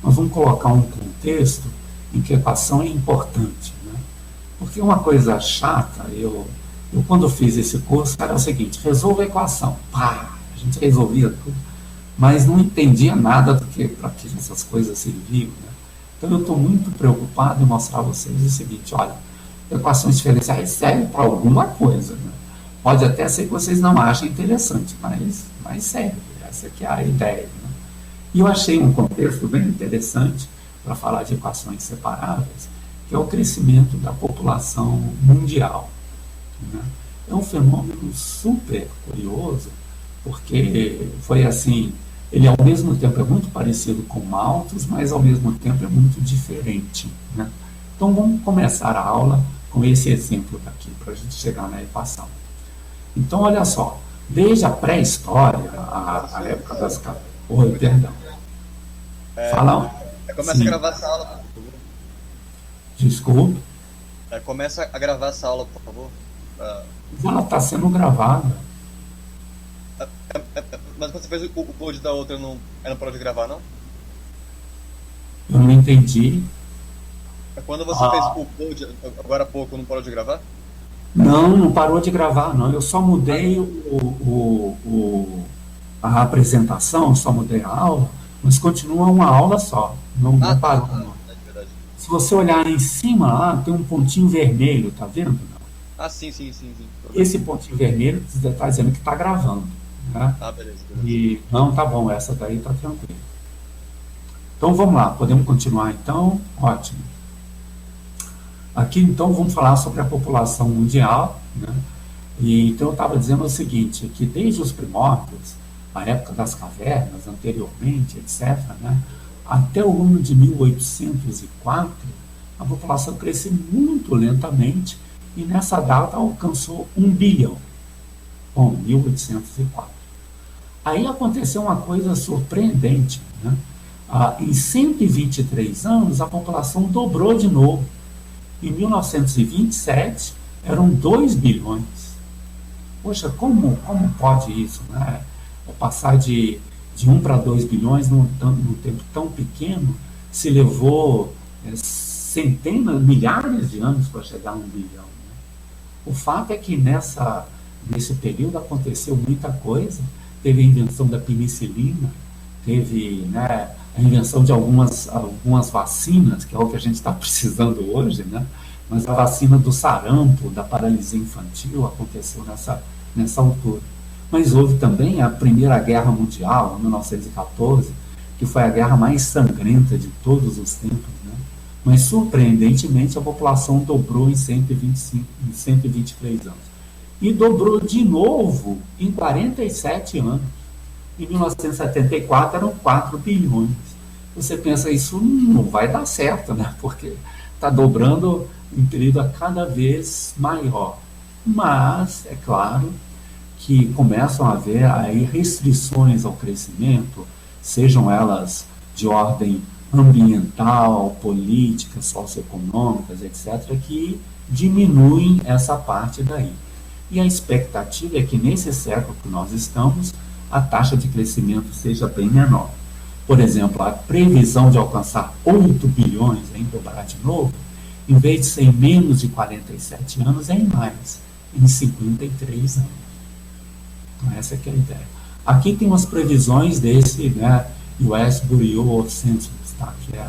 nós vamos colocar um contexto em que a equação é importante, né? Porque uma coisa chata, eu quando fiz esse curso, era o seguinte, resolva a equação. Pá, a gente resolvia tudo, mas não entendia nada do que para que essas coisas serviam, né? Então eu estou muito preocupado em mostrar a vocês o seguinte, olha, equações diferenciais servem para alguma coisa, né? Pode até ser que vocês não achem interessante, mas serve, essa aqui é a ideia, né? E eu achei um contexto bem interessante para falar de equações separáveis, que é o crescimento da população mundial, né? É um fenômeno super curioso, porque foi assim, ele ao mesmo tempo é muito parecido com Malthus, mas ao mesmo tempo é muito diferente, né? Então vamos começar a aula com esse exemplo daqui, para a gente chegar na equação. Então olha só, desde a pré-história, a época das... Oi, perdão. Fala. Começa a gravar essa aula, por favor. Desculpe. Começa a gravar essa aula, por favor. Ela está sendo gravada. Mas quando você fez o upload da outra, não parou de gravar, não? Eu não entendi. Quando você fez o upload, agora há pouco, não parou de gravar? Não parou de gravar, não. Eu só mudei a apresentação, só mudei a aula, mas continua uma aula só. Não parou, não. Verdade. Se você olhar em cima lá, tem um pontinho vermelho, tá vendo? Sim. Esse pontinho vermelho está dizendo que está gravando, né? Beleza. E não, tá bom, essa daí tá tranquila. Então vamos lá, podemos continuar então? Ótimo. Aqui então vamos falar sobre a população mundial, né? E, então eu estava dizendo o seguinte, que desde os primórdios, a época das cavernas, anteriormente, etc., né, até o ano de 1804, a população cresceu muito lentamente e nessa data alcançou 1 bilhão, bom, 1804. Aí aconteceu uma coisa surpreendente, né? Em 123 anos, a população dobrou de novo. Em 1927, eram 2 bilhões. Poxa, como pode isso, né? Passar de 1 para 2 bilhões num tempo tão pequeno, se levou centenas, milhares de anos para chegar a 1 bilhão. Né? O fato é que nesse período aconteceu muita coisa. Teve a invenção da penicilina, teve, né, a invenção de algumas vacinas, que é o que a gente está precisando hoje, né? Mas a vacina do sarampo, da paralisia infantil, aconteceu nessa altura. Mas houve também a Primeira Guerra Mundial, em 1914, que foi a guerra mais sangrenta de todos os tempos, né? Mas, surpreendentemente, a população dobrou em 123 anos. E dobrou de novo em 47 anos. Em 1974 eram 4 bilhões. Você pensa, isso não vai dar certo, né? Porque está dobrando em período a cada vez maior. Mas, é claro, que começam a haver aí restrições ao crescimento, sejam elas de ordem ambiental, políticas, socioeconômicas, etc., que diminuem essa parte daí. E a expectativa é que nesse século que nós estamos, a taxa de crescimento seja bem menor. Por exemplo, a previsão de alcançar 8 bilhões, em dobrar de novo, em vez de ser em menos de 47 anos, é em mais, em 53 anos. Então, essa que é a ideia. Aqui tem umas previsões desse, né, US Bureau of Census, tá, que é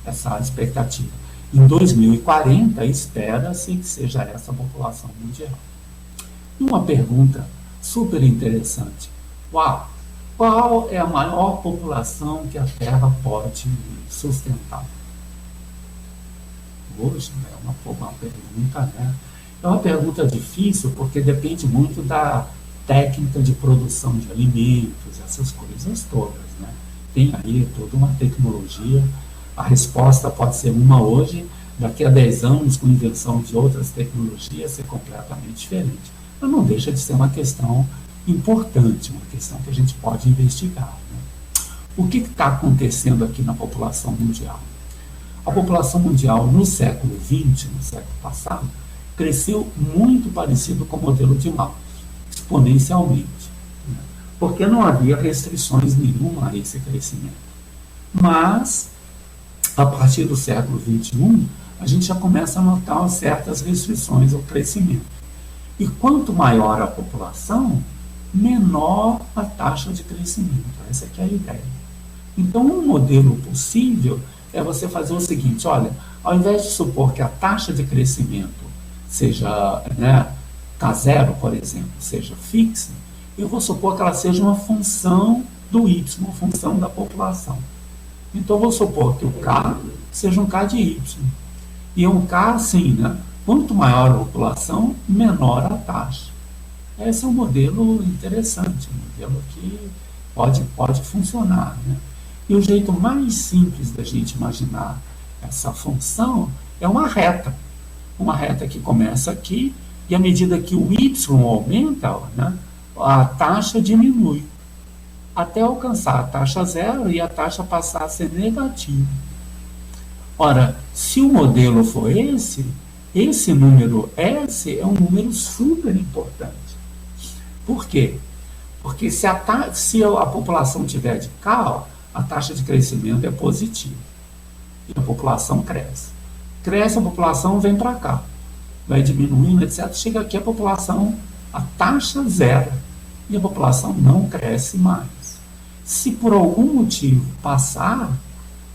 essa expectativa. Em 2040, espera-se que seja essa a população mundial. E uma pergunta super interessante. Uau! Qual é a maior população que a Terra pode sustentar? Hoje é uma pergunta, né? É uma pergunta difícil porque depende muito da técnica de produção de alimentos, essas coisas todas, né? Tem aí toda uma tecnologia. A resposta pode ser uma hoje, daqui a 10 anos, com invenção de outras tecnologias, ser completamente diferente. Mas não deixa de ser uma questão importante, uma questão que a gente pode investigar. Né? O que está acontecendo aqui na população mundial? A população mundial no século XX, no século passado, cresceu muito parecido com o modelo de Malthus, exponencialmente, né? Porque não havia restrições nenhuma a esse crescimento. Mas, a partir do século XXI, a gente já começa a notar certas restrições ao crescimento. E quanto maior a população, menor a taxa de crescimento. Essa aqui é a ideia. Então, um modelo possível é você fazer o seguinte, olha, ao invés de supor que a taxa de crescimento seja, né, K0, por exemplo, seja fixa, eu vou supor que ela seja uma função do Y, uma função da população. Então, eu vou supor que o K seja um K de Y. E um K assim, né? Quanto maior a população, menor a taxa. Esse é um modelo interessante, um modelo que pode funcionar. Né? E o jeito mais simples da gente imaginar essa função é uma reta. Uma reta que começa aqui e à medida que o Y aumenta, né, a taxa diminui. Até alcançar a taxa zero e a taxa passar a ser negativa. Ora, se o modelo for esse número S é um número super importante. Por quê? Porque se a população tiver de K, a taxa de crescimento é positiva. E a população cresce. Cresce, a população vem para cá. Vai diminuindo, etc. Chega aqui a taxa zero. E a população não cresce mais. Se por algum motivo passar,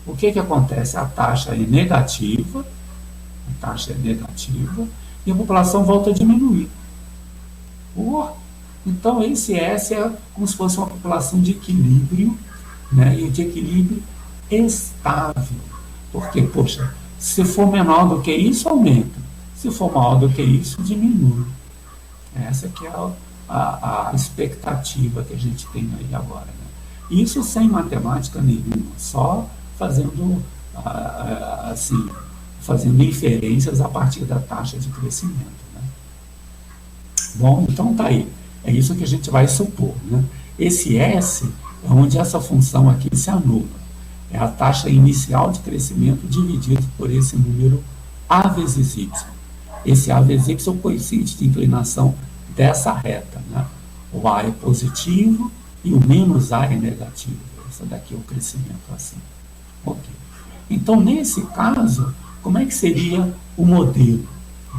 o que acontece? A taxa é negativa, e a população volta a diminuir. Então, esse S é como se fosse uma população de equilíbrio, né, e de equilíbrio estável. Porque, poxa, se for menor do que isso, aumenta. Se for maior do que isso, diminui. Essa que é a expectativa que a gente tem aí agora, né? Isso sem matemática nenhuma, só fazendo, assim, fazendo inferências a partir da taxa de crescimento, né? Bom, então tá aí. É isso que a gente vai supor, né? Esse S é onde essa função aqui se anula. É a taxa inicial de crescimento dividido por esse número A vezes Y. Esse A vezes Y é o coeficiente de inclinação dessa reta, né? O A é positivo e o menos A é negativo. Esse daqui é o crescimento assim. Ok. Então, nesse caso, como é que seria o modelo,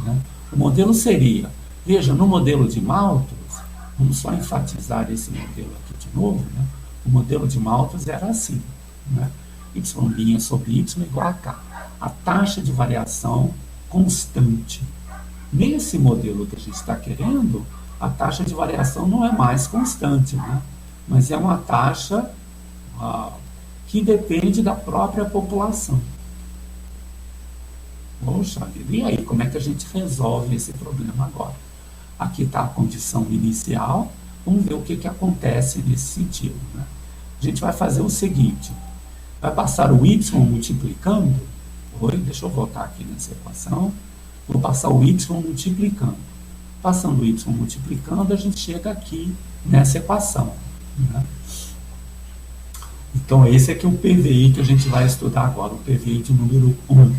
né? O modelo seria, veja, no modelo de Malthus, vamos só enfatizar esse modelo aqui de novo, né? O modelo de Malthus era assim, né? Y' sobre Y igual a K. A taxa de variação constante. Nesse modelo que a gente está querendo, a taxa de variação não é mais constante, né? Mas é uma taxa que depende da própria população. Poxa vida, e aí, como é que a gente resolve esse problema agora? Aqui está a condição inicial, vamos ver o que acontece nesse sentido, né? A gente vai fazer o seguinte, vai passar o y multiplicando, deixa eu voltar aqui nessa equação, vou passar o y multiplicando. Passando o y multiplicando, a gente chega aqui nessa equação, né? Então, esse aqui é o PVI que a gente vai estudar agora, o PVI de número 1,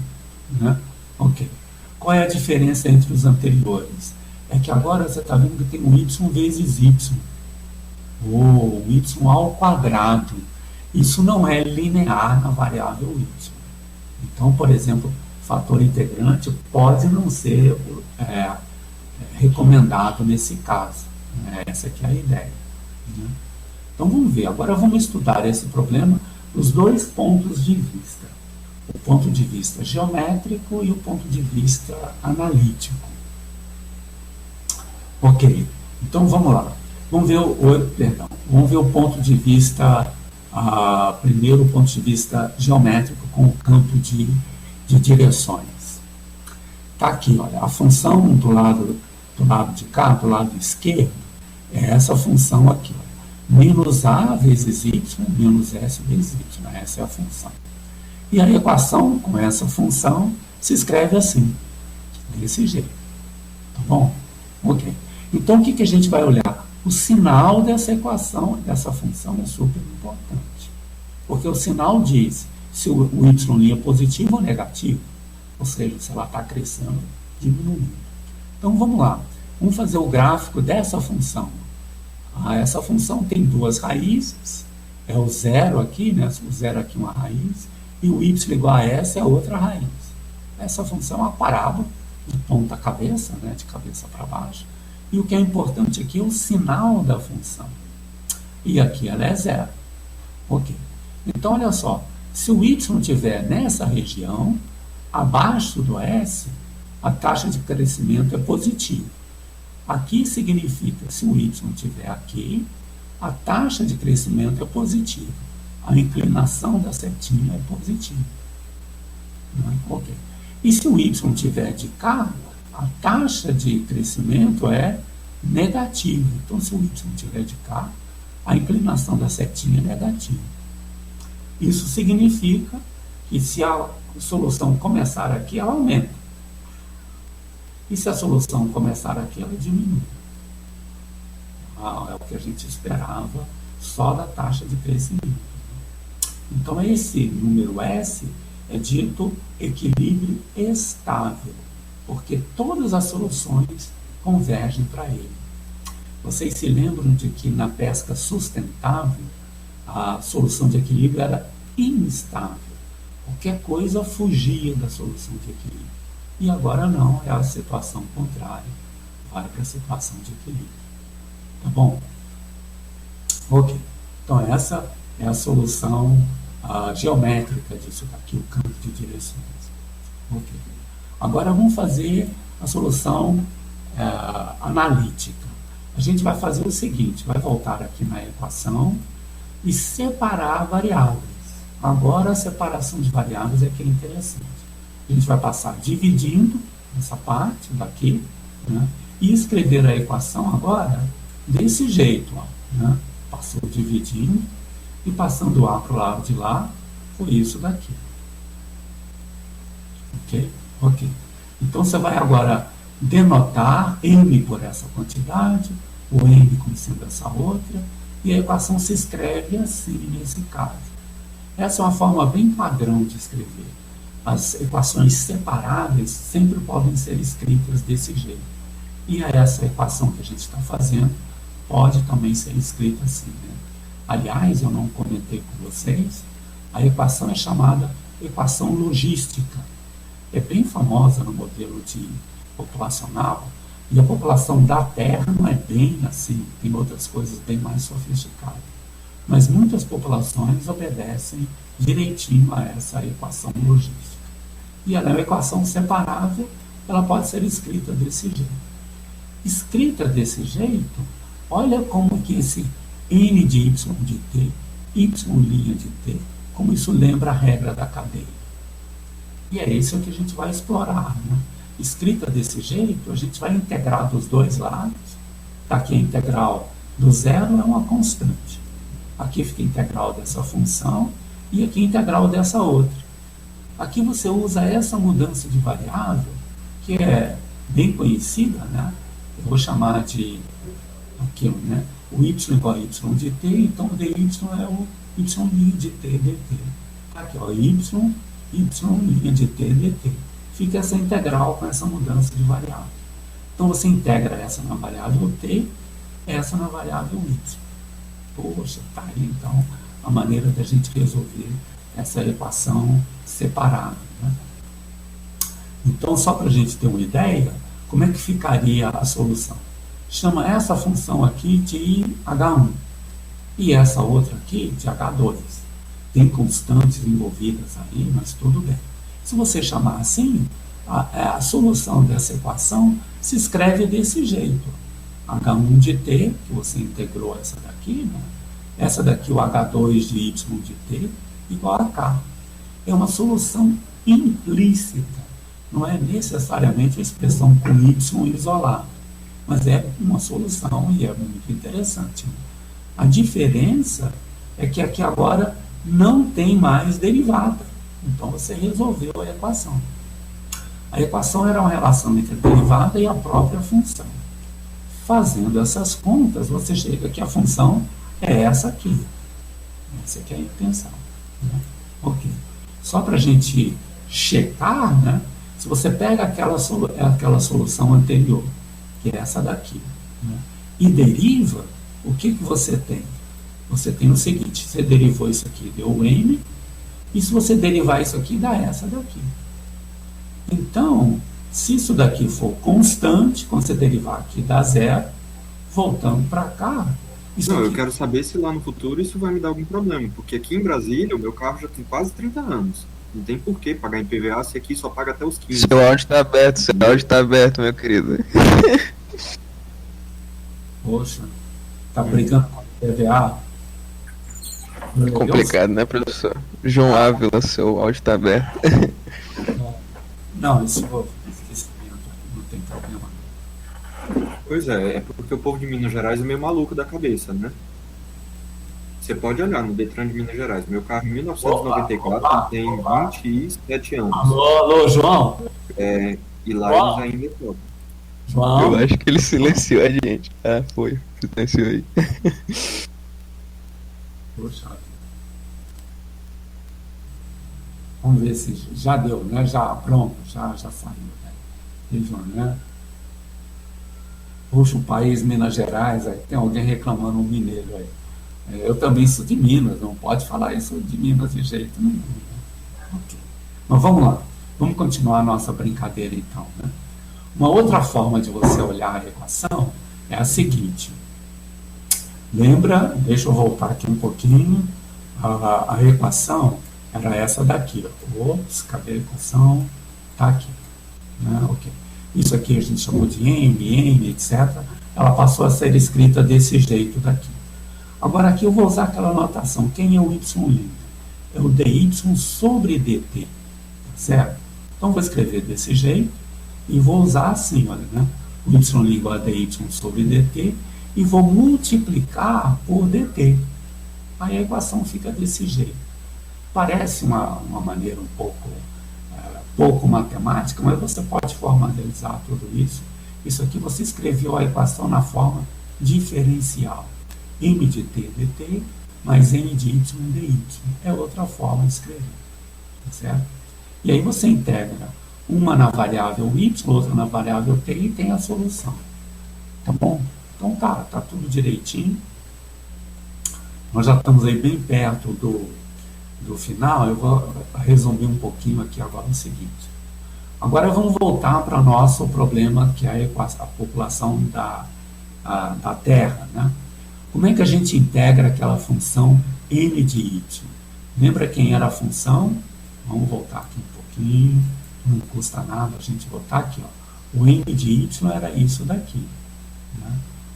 né? Ok. Qual é a diferença entre os anteriores? É que agora você está vendo que tem o y vezes y. O y ao quadrado. Isso não é linear na variável y. Então, por exemplo, fator integrante pode não ser recomendado nesse caso. Essa aqui é a ideia, né? Então, vamos ver. Agora vamos estudar esse problema dos dois pontos de vista. O ponto de vista geométrico e o ponto de vista analítico. Ok. Então, vamos lá. Vamos ver o ponto de vista, primeiro o ponto de vista geométrico com o campo de direções. Está aqui, olha, a função do lado de cá, do lado esquerdo, é essa função aqui, ó. Menos A vezes Y, menos S vezes Y. Essa é a função. E a equação com essa função se escreve assim, desse jeito. Tá bom? Ok. Então, o que a gente vai olhar? O sinal dessa equação, dessa função, é super importante. Porque o sinal diz se o y' é positivo ou negativo. Ou seja, se ela está crescendo, diminuindo. Então, vamos lá. Vamos fazer o gráfico dessa função. Essa função tem duas raízes. É o zero aqui, né? O zero aqui é uma raiz. E o y igual a s é outra raiz. Essa função é uma parábola de ponta cabeça, né? De cabeça para baixo. E o que é importante aqui é o sinal da função. E aqui ela é zero. Ok. Então, olha só. Se o y estiver nessa região, abaixo do s, a taxa de crescimento é positiva. Aqui significa, se o y estiver aqui, a taxa de crescimento é positiva. A inclinação da setinha é positiva. Ok. E se o y estiver de cá, a taxa de crescimento é negativa. Então, se o y estiver de cá, a inclinação da setinha é negativa. Isso significa que se a solução começar aqui, ela aumenta. E se a solução começar aqui, ela diminui. É o que a gente esperava só da taxa de crescimento. Então, esse número S é dito equilíbrio estável, porque todas as soluções convergem para ele. Vocês se lembram de que na pesca sustentável, a solução de equilíbrio era instável. Qualquer coisa fugia da solução de equilíbrio. E agora não, é a situação contrária. Vai para a situação de equilíbrio. Tá bom? Ok. Então, essa é a solução geométrica disso daqui, o campo de direções. Ok. Agora vamos fazer a solução analítica. A gente vai fazer o seguinte, vai voltar aqui na equação e separar variáveis. Agora a separação de variáveis é que é interessante. A gente vai passar dividindo essa parte daqui, né? e escrever a equação agora desse jeito, ó, né? Passou dividindo e passando o A para o lado de lá, foi isso daqui. Ok? Ok. Então você vai agora denotar M por essa quantidade, o M como sendo essa outra, e a equação se escreve assim nesse caso. Essa é uma forma bem padrão de escrever. As equações separáveis sempre podem ser escritas desse jeito. E essa equação que a gente está fazendo pode também ser escrita assim, né? Aliás, eu não comentei com vocês, a equação é chamada equação logística. É bem famosa no modelo de populacional, e a população da Terra não é bem assim, tem outras coisas bem mais sofisticadas. Mas muitas populações obedecem direitinho a essa equação logística. E ela é uma equação separável, ela pode ser escrita desse jeito. Escrita desse jeito, olha como que esse N de Y de T, Y' de T, como isso lembra a regra da cadeia. E é isso que a gente vai explorar, né? Escrita desse jeito, a gente vai integrar dos dois lados. Aqui a integral do zero é uma constante. Aqui fica a integral dessa função e aqui a integral dessa outra. Aqui você usa essa mudança de variável, que é bem conhecida, né? Eu vou chamar de aqui, né? O y igual a y de t, então o dy é o y' de t dt. Aqui, ó, y' de t dt. Fica essa integral com essa mudança de variável. Então você integra essa na variável t, essa na variável y. Poxa, tá aí então a maneira da gente resolver essa equação separada, né? Então, só para a gente ter uma ideia, como é que ficaria a solução? Chama essa função aqui de H1 e essa outra aqui de H2. Tem constantes envolvidas aí, mas tudo bem. Se você chamar assim, a solução dessa equação se escreve desse jeito. H1 de t, que você integrou essa daqui, né? Essa daqui, o H2 de y de t, igual a k. É uma solução implícita. Não é necessariamente a expressão com y isolado, mas é uma solução e é muito interessante. A diferença é que aqui agora não tem mais derivada. Então você resolveu a equação. A equação era uma relação entre a derivada e a própria função. Fazendo essas contas, você chega que a função é essa aqui. Essa aqui é a intenção, né? Ok. Só para a gente checar, né? Se você pega aquela solução anterior, que é essa daqui, né? E deriva, o que você tem? Você tem o seguinte, você derivou isso aqui, deu m, e se você derivar isso aqui, dá essa daqui. Então, se isso daqui for constante, quando você derivar aqui, dá zero, voltando para cá... Não, eu quero saber se lá no futuro isso vai me dar algum problema, porque aqui em Brasília o meu carro já tem quase 30 anos. Não tem por que pagar em PVA se aqui só paga até os 15. Seu áudio tá aberto, meu querido. Poxa, tá brigando com PVA? É complicado, né, professor? João Ávila, seu áudio tá aberto. Não, isso esquecimento, não tem problema. Pois é porque o povo de Minas Gerais é meio maluco da cabeça, né? Você pode olhar no Detran de Minas Gerais. Meu carro em 1994 tem 27 anos. Alô, João? E lá eles ainda tocam. João? Eu acho que ele silenciou a gente. Ah, foi. Silenciou aí. Poxa. Vamos ver se já deu, né? Já, pronto, já saiu. Né? João, né? Puxa, o país Minas Gerais, aí tem alguém reclamando um mineiro aí. Eu também sou de Minas, não pode falar isso de Minas de jeito nenhum. Né? Okay. Mas vamos lá, vamos continuar a nossa brincadeira então. Né? Uma outra forma de você olhar a equação é a seguinte. Lembra, deixa eu voltar aqui um pouquinho, a equação era essa daqui. Ops, cadê a equação? Está aqui. Né? Okay. Isso aqui a gente chamou de M, etc. Ela passou a ser escrita desse jeito daqui. Agora aqui eu vou usar aquela notação. Quem é o y'? É o dy sobre dt. Certo? Então vou escrever desse jeito e vou usar assim, olha, né? o y igual a dy sobre dt, e vou multiplicar por dt. Aí a equação fica desse jeito. Parece uma maneira um pouco matemática, mas você pode formalizar tudo isso. Isso aqui você escreveu a equação na forma diferencial. M de t dt mais n de y dy. É outra forma de escrever. Tá certo? E aí você integra uma na variável y, outra na variável t e tem a solução. Tá bom? Então tá tudo direitinho. Nós já estamos aí bem perto do final. Eu vou resumir um pouquinho aqui agora o seguinte. Agora vamos voltar para o nosso problema, que é a população da Terra, né? Como é que a gente integra aquela função n de y? Lembra quem era a função? Vamos voltar aqui um pouquinho. Não custa nada a gente voltar aqui. Ó. O n de y era isso daqui. Né?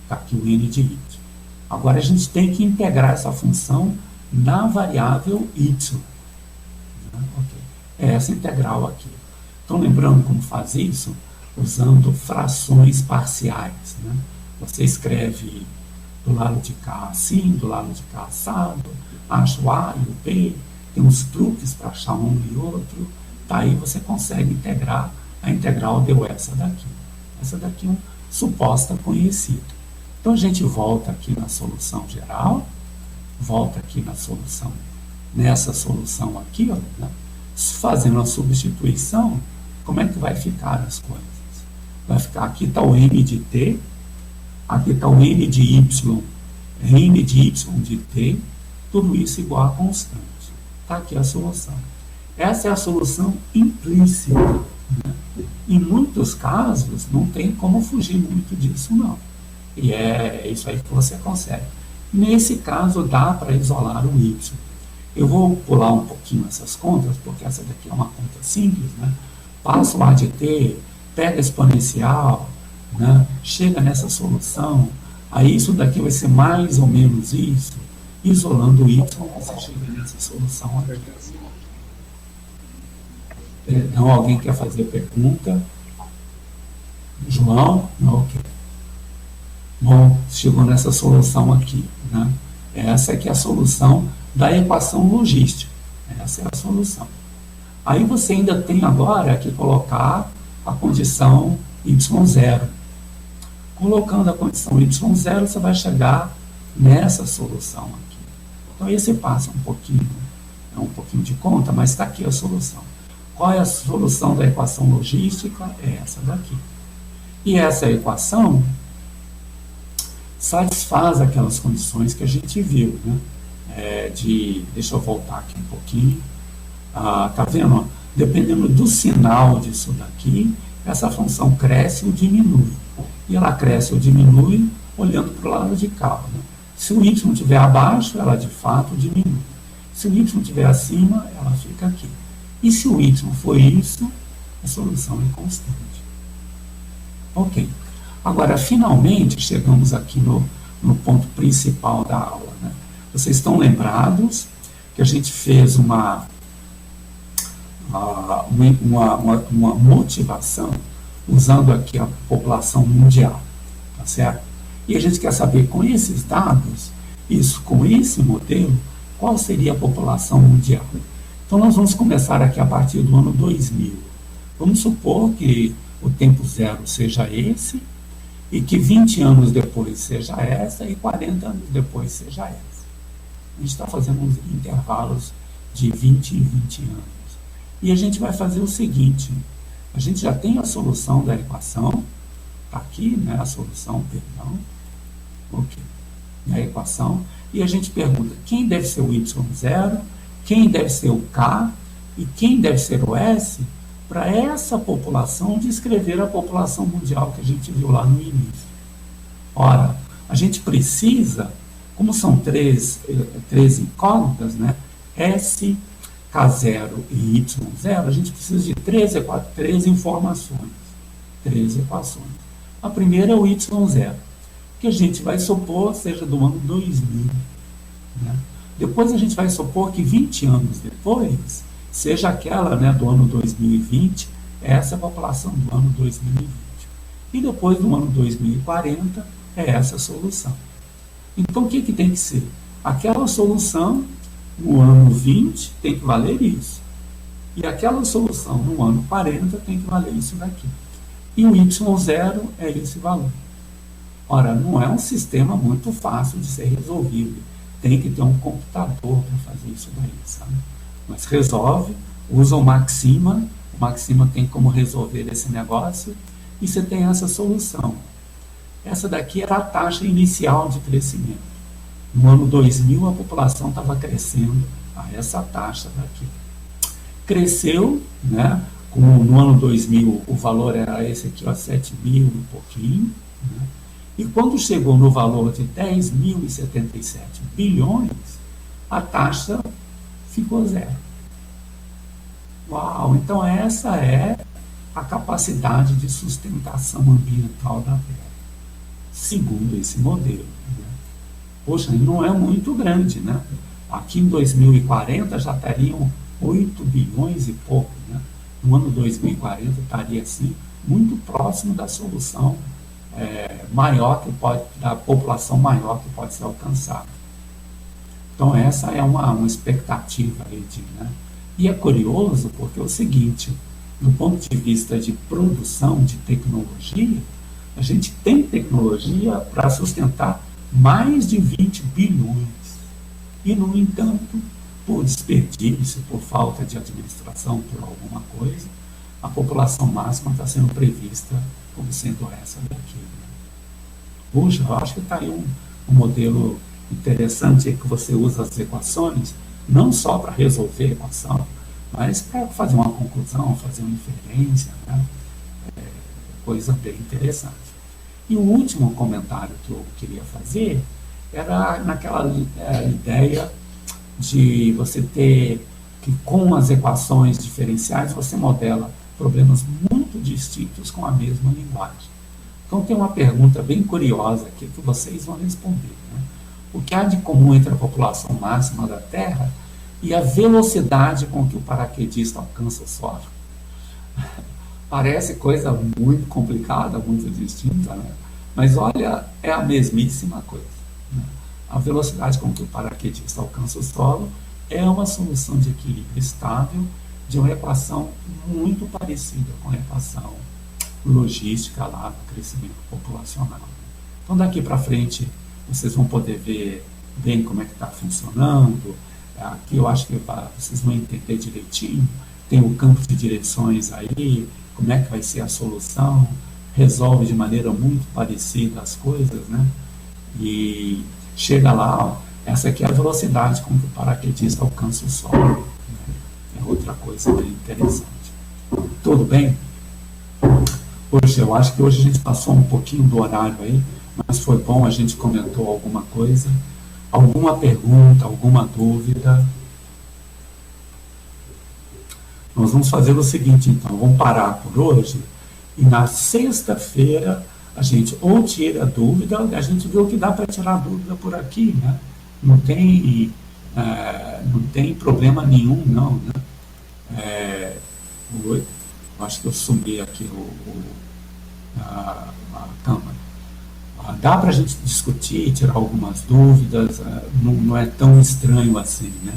Tá aqui o n de y. Agora a gente tem que integrar essa função na variável y. Né? Okay. É essa integral aqui. Estão lembrando como faz isso? Usando frações parciais. Né? Você escreve do lado de cá assim, do lado de cá assado, acha o A e o B, tem uns truques para achar um e outro, daí você consegue integrar. A integral deu essa daqui. Essa daqui é uma suposta conhecida. Então a gente volta aqui na solução geral, volta aqui na solução, nessa solução aqui, ó, né? Fazendo a substituição, como é que vai ficar as coisas? Vai ficar, aqui está o n de t, aqui está o n de y, n de y de t, tudo isso igual a constante. Está aqui a solução. Essa é a solução implícita. Né? Em muitos casos, não tem como fugir muito disso, não. E é isso aí que você consegue. Nesse caso, dá para isolar o y. Eu vou pular um pouquinho essas contas, porque essa daqui é uma conta simples, né? Passa o a de t, pega a exponencial, né? Chega nessa solução, aí isso daqui vai ser mais ou menos isso. Isolando o y, você chega nessa solução aqui. Então, alguém quer fazer pergunta? João? Não, ok. Bom, chegou nessa solução aqui, né? Essa aqui é a solução da equação logística. Essa é a solução. Aí você ainda tem agora que colocar a condição y0. Colocando a condição y0, você vai chegar nessa solução aqui. Então, esse passa um pouquinho de conta, mas está aqui a solução. Qual é a solução da equação logística? É essa daqui. E essa equação satisfaz aquelas condições que a gente viu, né? Deixa eu voltar aqui um pouquinho. Tá vendo? Ó? Dependendo do sinal disso daqui, essa função cresce ou diminui. E ela cresce ou diminui olhando para o lado de cá. Né? Se o y estiver abaixo, ela de fato diminui. Se o y estiver acima, ela fica aqui. E se o y for isso, a solução é constante. Ok. Agora, finalmente, chegamos aqui no ponto principal da aula. Né? Vocês estão lembrados que a gente fez uma motivação usando aqui a população mundial. Tá certo? E a gente quer saber, com esses dados, com esse modelo, qual seria a população mundial. Então, nós vamos começar aqui a partir do ano 2000. Vamos supor que o tempo zero seja esse, e que 20 anos depois seja essa, e 40 anos depois seja essa. A gente está fazendo uns intervalos de 20 em 20 anos. E a gente vai fazer o seguinte, a gente já tem a solução da equação, está aqui, né, a solução, perdão, ok, a equação, e a gente pergunta quem deve ser o y0, quem deve ser o k, e quem deve ser o s, para essa população descrever a população mundial que a gente viu lá no início. Ora, a gente precisa, como são três incógnitas, né, S, K0 e Y0, a gente precisa de três informações, três equações. A primeira é o Y0, que a gente vai supor seja do ano 2000. Né? Depois a gente vai supor que 20 anos depois seja aquela, né, do ano 2020, essa é a população do ano 2020. E depois, no ano 2040, é essa solução. Então, o que tem que ser? Aquela solução, no ano 20, tem que valer isso. E aquela solução, no ano 40, tem que valer isso daqui. E o y0 é esse valor. Ora, não é um sistema muito fácil de ser resolvido. Tem que ter um computador para fazer isso daí, sabe? Mas resolve, usa o Maxima tem como resolver esse negócio, e você tem essa solução. Essa daqui era a taxa inicial de crescimento. No ano 2000, a população estava crescendo a essa taxa daqui. Cresceu, né? No ano 2000, o valor era esse aqui, ó, 7 mil e pouquinho, né? E quando chegou no valor de 10.077 bilhões, a taxa ficou zero. Uau! Então essa é a capacidade de sustentação ambiental da Terra, segundo esse modelo, né? Poxa, não é muito grande, né? Aqui em 2040 já estariam 8 bilhões e pouco, né? No ano 2040 estaria assim, muito próximo da solução maior que pode, da população maior que pode ser alcançada. Então essa é uma expectativa aí né? E é curioso porque é o seguinte, do ponto de vista de produção de tecnologia, a gente tem tecnologia para sustentar mais de 20 bilhões. E, no entanto, por desperdício, por falta de administração, por alguma coisa, a população máxima está sendo prevista como sendo essa daqui. Né? Puxa, eu acho que está aí um modelo interessante aí que você usa as equações, não só para resolver a equação, mas para fazer uma conclusão, fazer uma inferência, né? Coisa bem interessante. E o último comentário que eu queria fazer era naquela ideia de você ter que, com as equações diferenciais, você modela problemas muito distintos com a mesma linguagem. Então tem uma pergunta bem curiosa aqui que vocês vão responder, né? O que há de comum entre a população máxima da Terra e a velocidade com que o paraquedista alcança o solo? Parece coisa muito complicada, muito distinta, né? Mas olha, é a mesmíssima coisa, né? A velocidade com que o paraquedista alcança o solo é uma solução de equilíbrio estável de uma equação muito parecida com a equação logística lá do crescimento populacional. Então daqui para frente vocês vão poder ver bem como é que está funcionando. Aqui eu acho que vocês vão entender direitinho. Tem o campo de direções aí, como é que vai ser a solução, resolve de maneira muito parecida as coisas, né? E chega lá, ó, essa aqui é a velocidade com que o paraquedista alcança o solo, né? É outra coisa bem interessante. Tudo bem? Poxa, eu acho que hoje a gente passou um pouquinho do horário aí, mas foi bom, a gente comentou alguma coisa. Alguma pergunta, alguma dúvida? Nós vamos fazer o seguinte, então, vamos parar por hoje e na sexta-feira a gente ou tira a dúvida, a gente vê o que dá para tirar a dúvida por aqui, né? Não tem problema nenhum, não, né? Eu acho que eu sumi aqui a câmera. Dá para a gente discutir, tirar algumas dúvidas, não é tão estranho assim, né?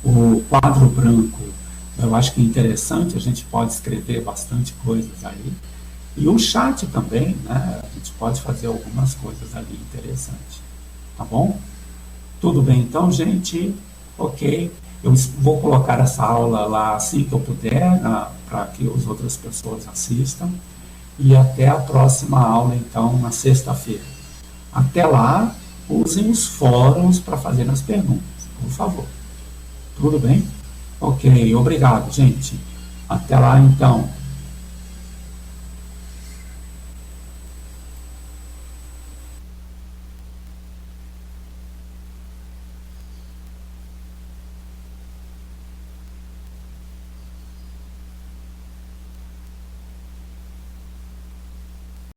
O quadro branco, eu acho que é interessante, a gente pode escrever bastante coisas aí. E o chat também, né? A gente pode fazer algumas coisas ali interessantes. Tá bom? Tudo bem então, gente? Ok. Eu vou colocar essa aula lá assim que eu puder, para que as outras pessoas assistam. E até a próxima aula, então, na sexta-feira. Até lá, usem os fóruns para fazer as perguntas, por favor. Tudo bem? Ok, obrigado, gente. Até lá, então.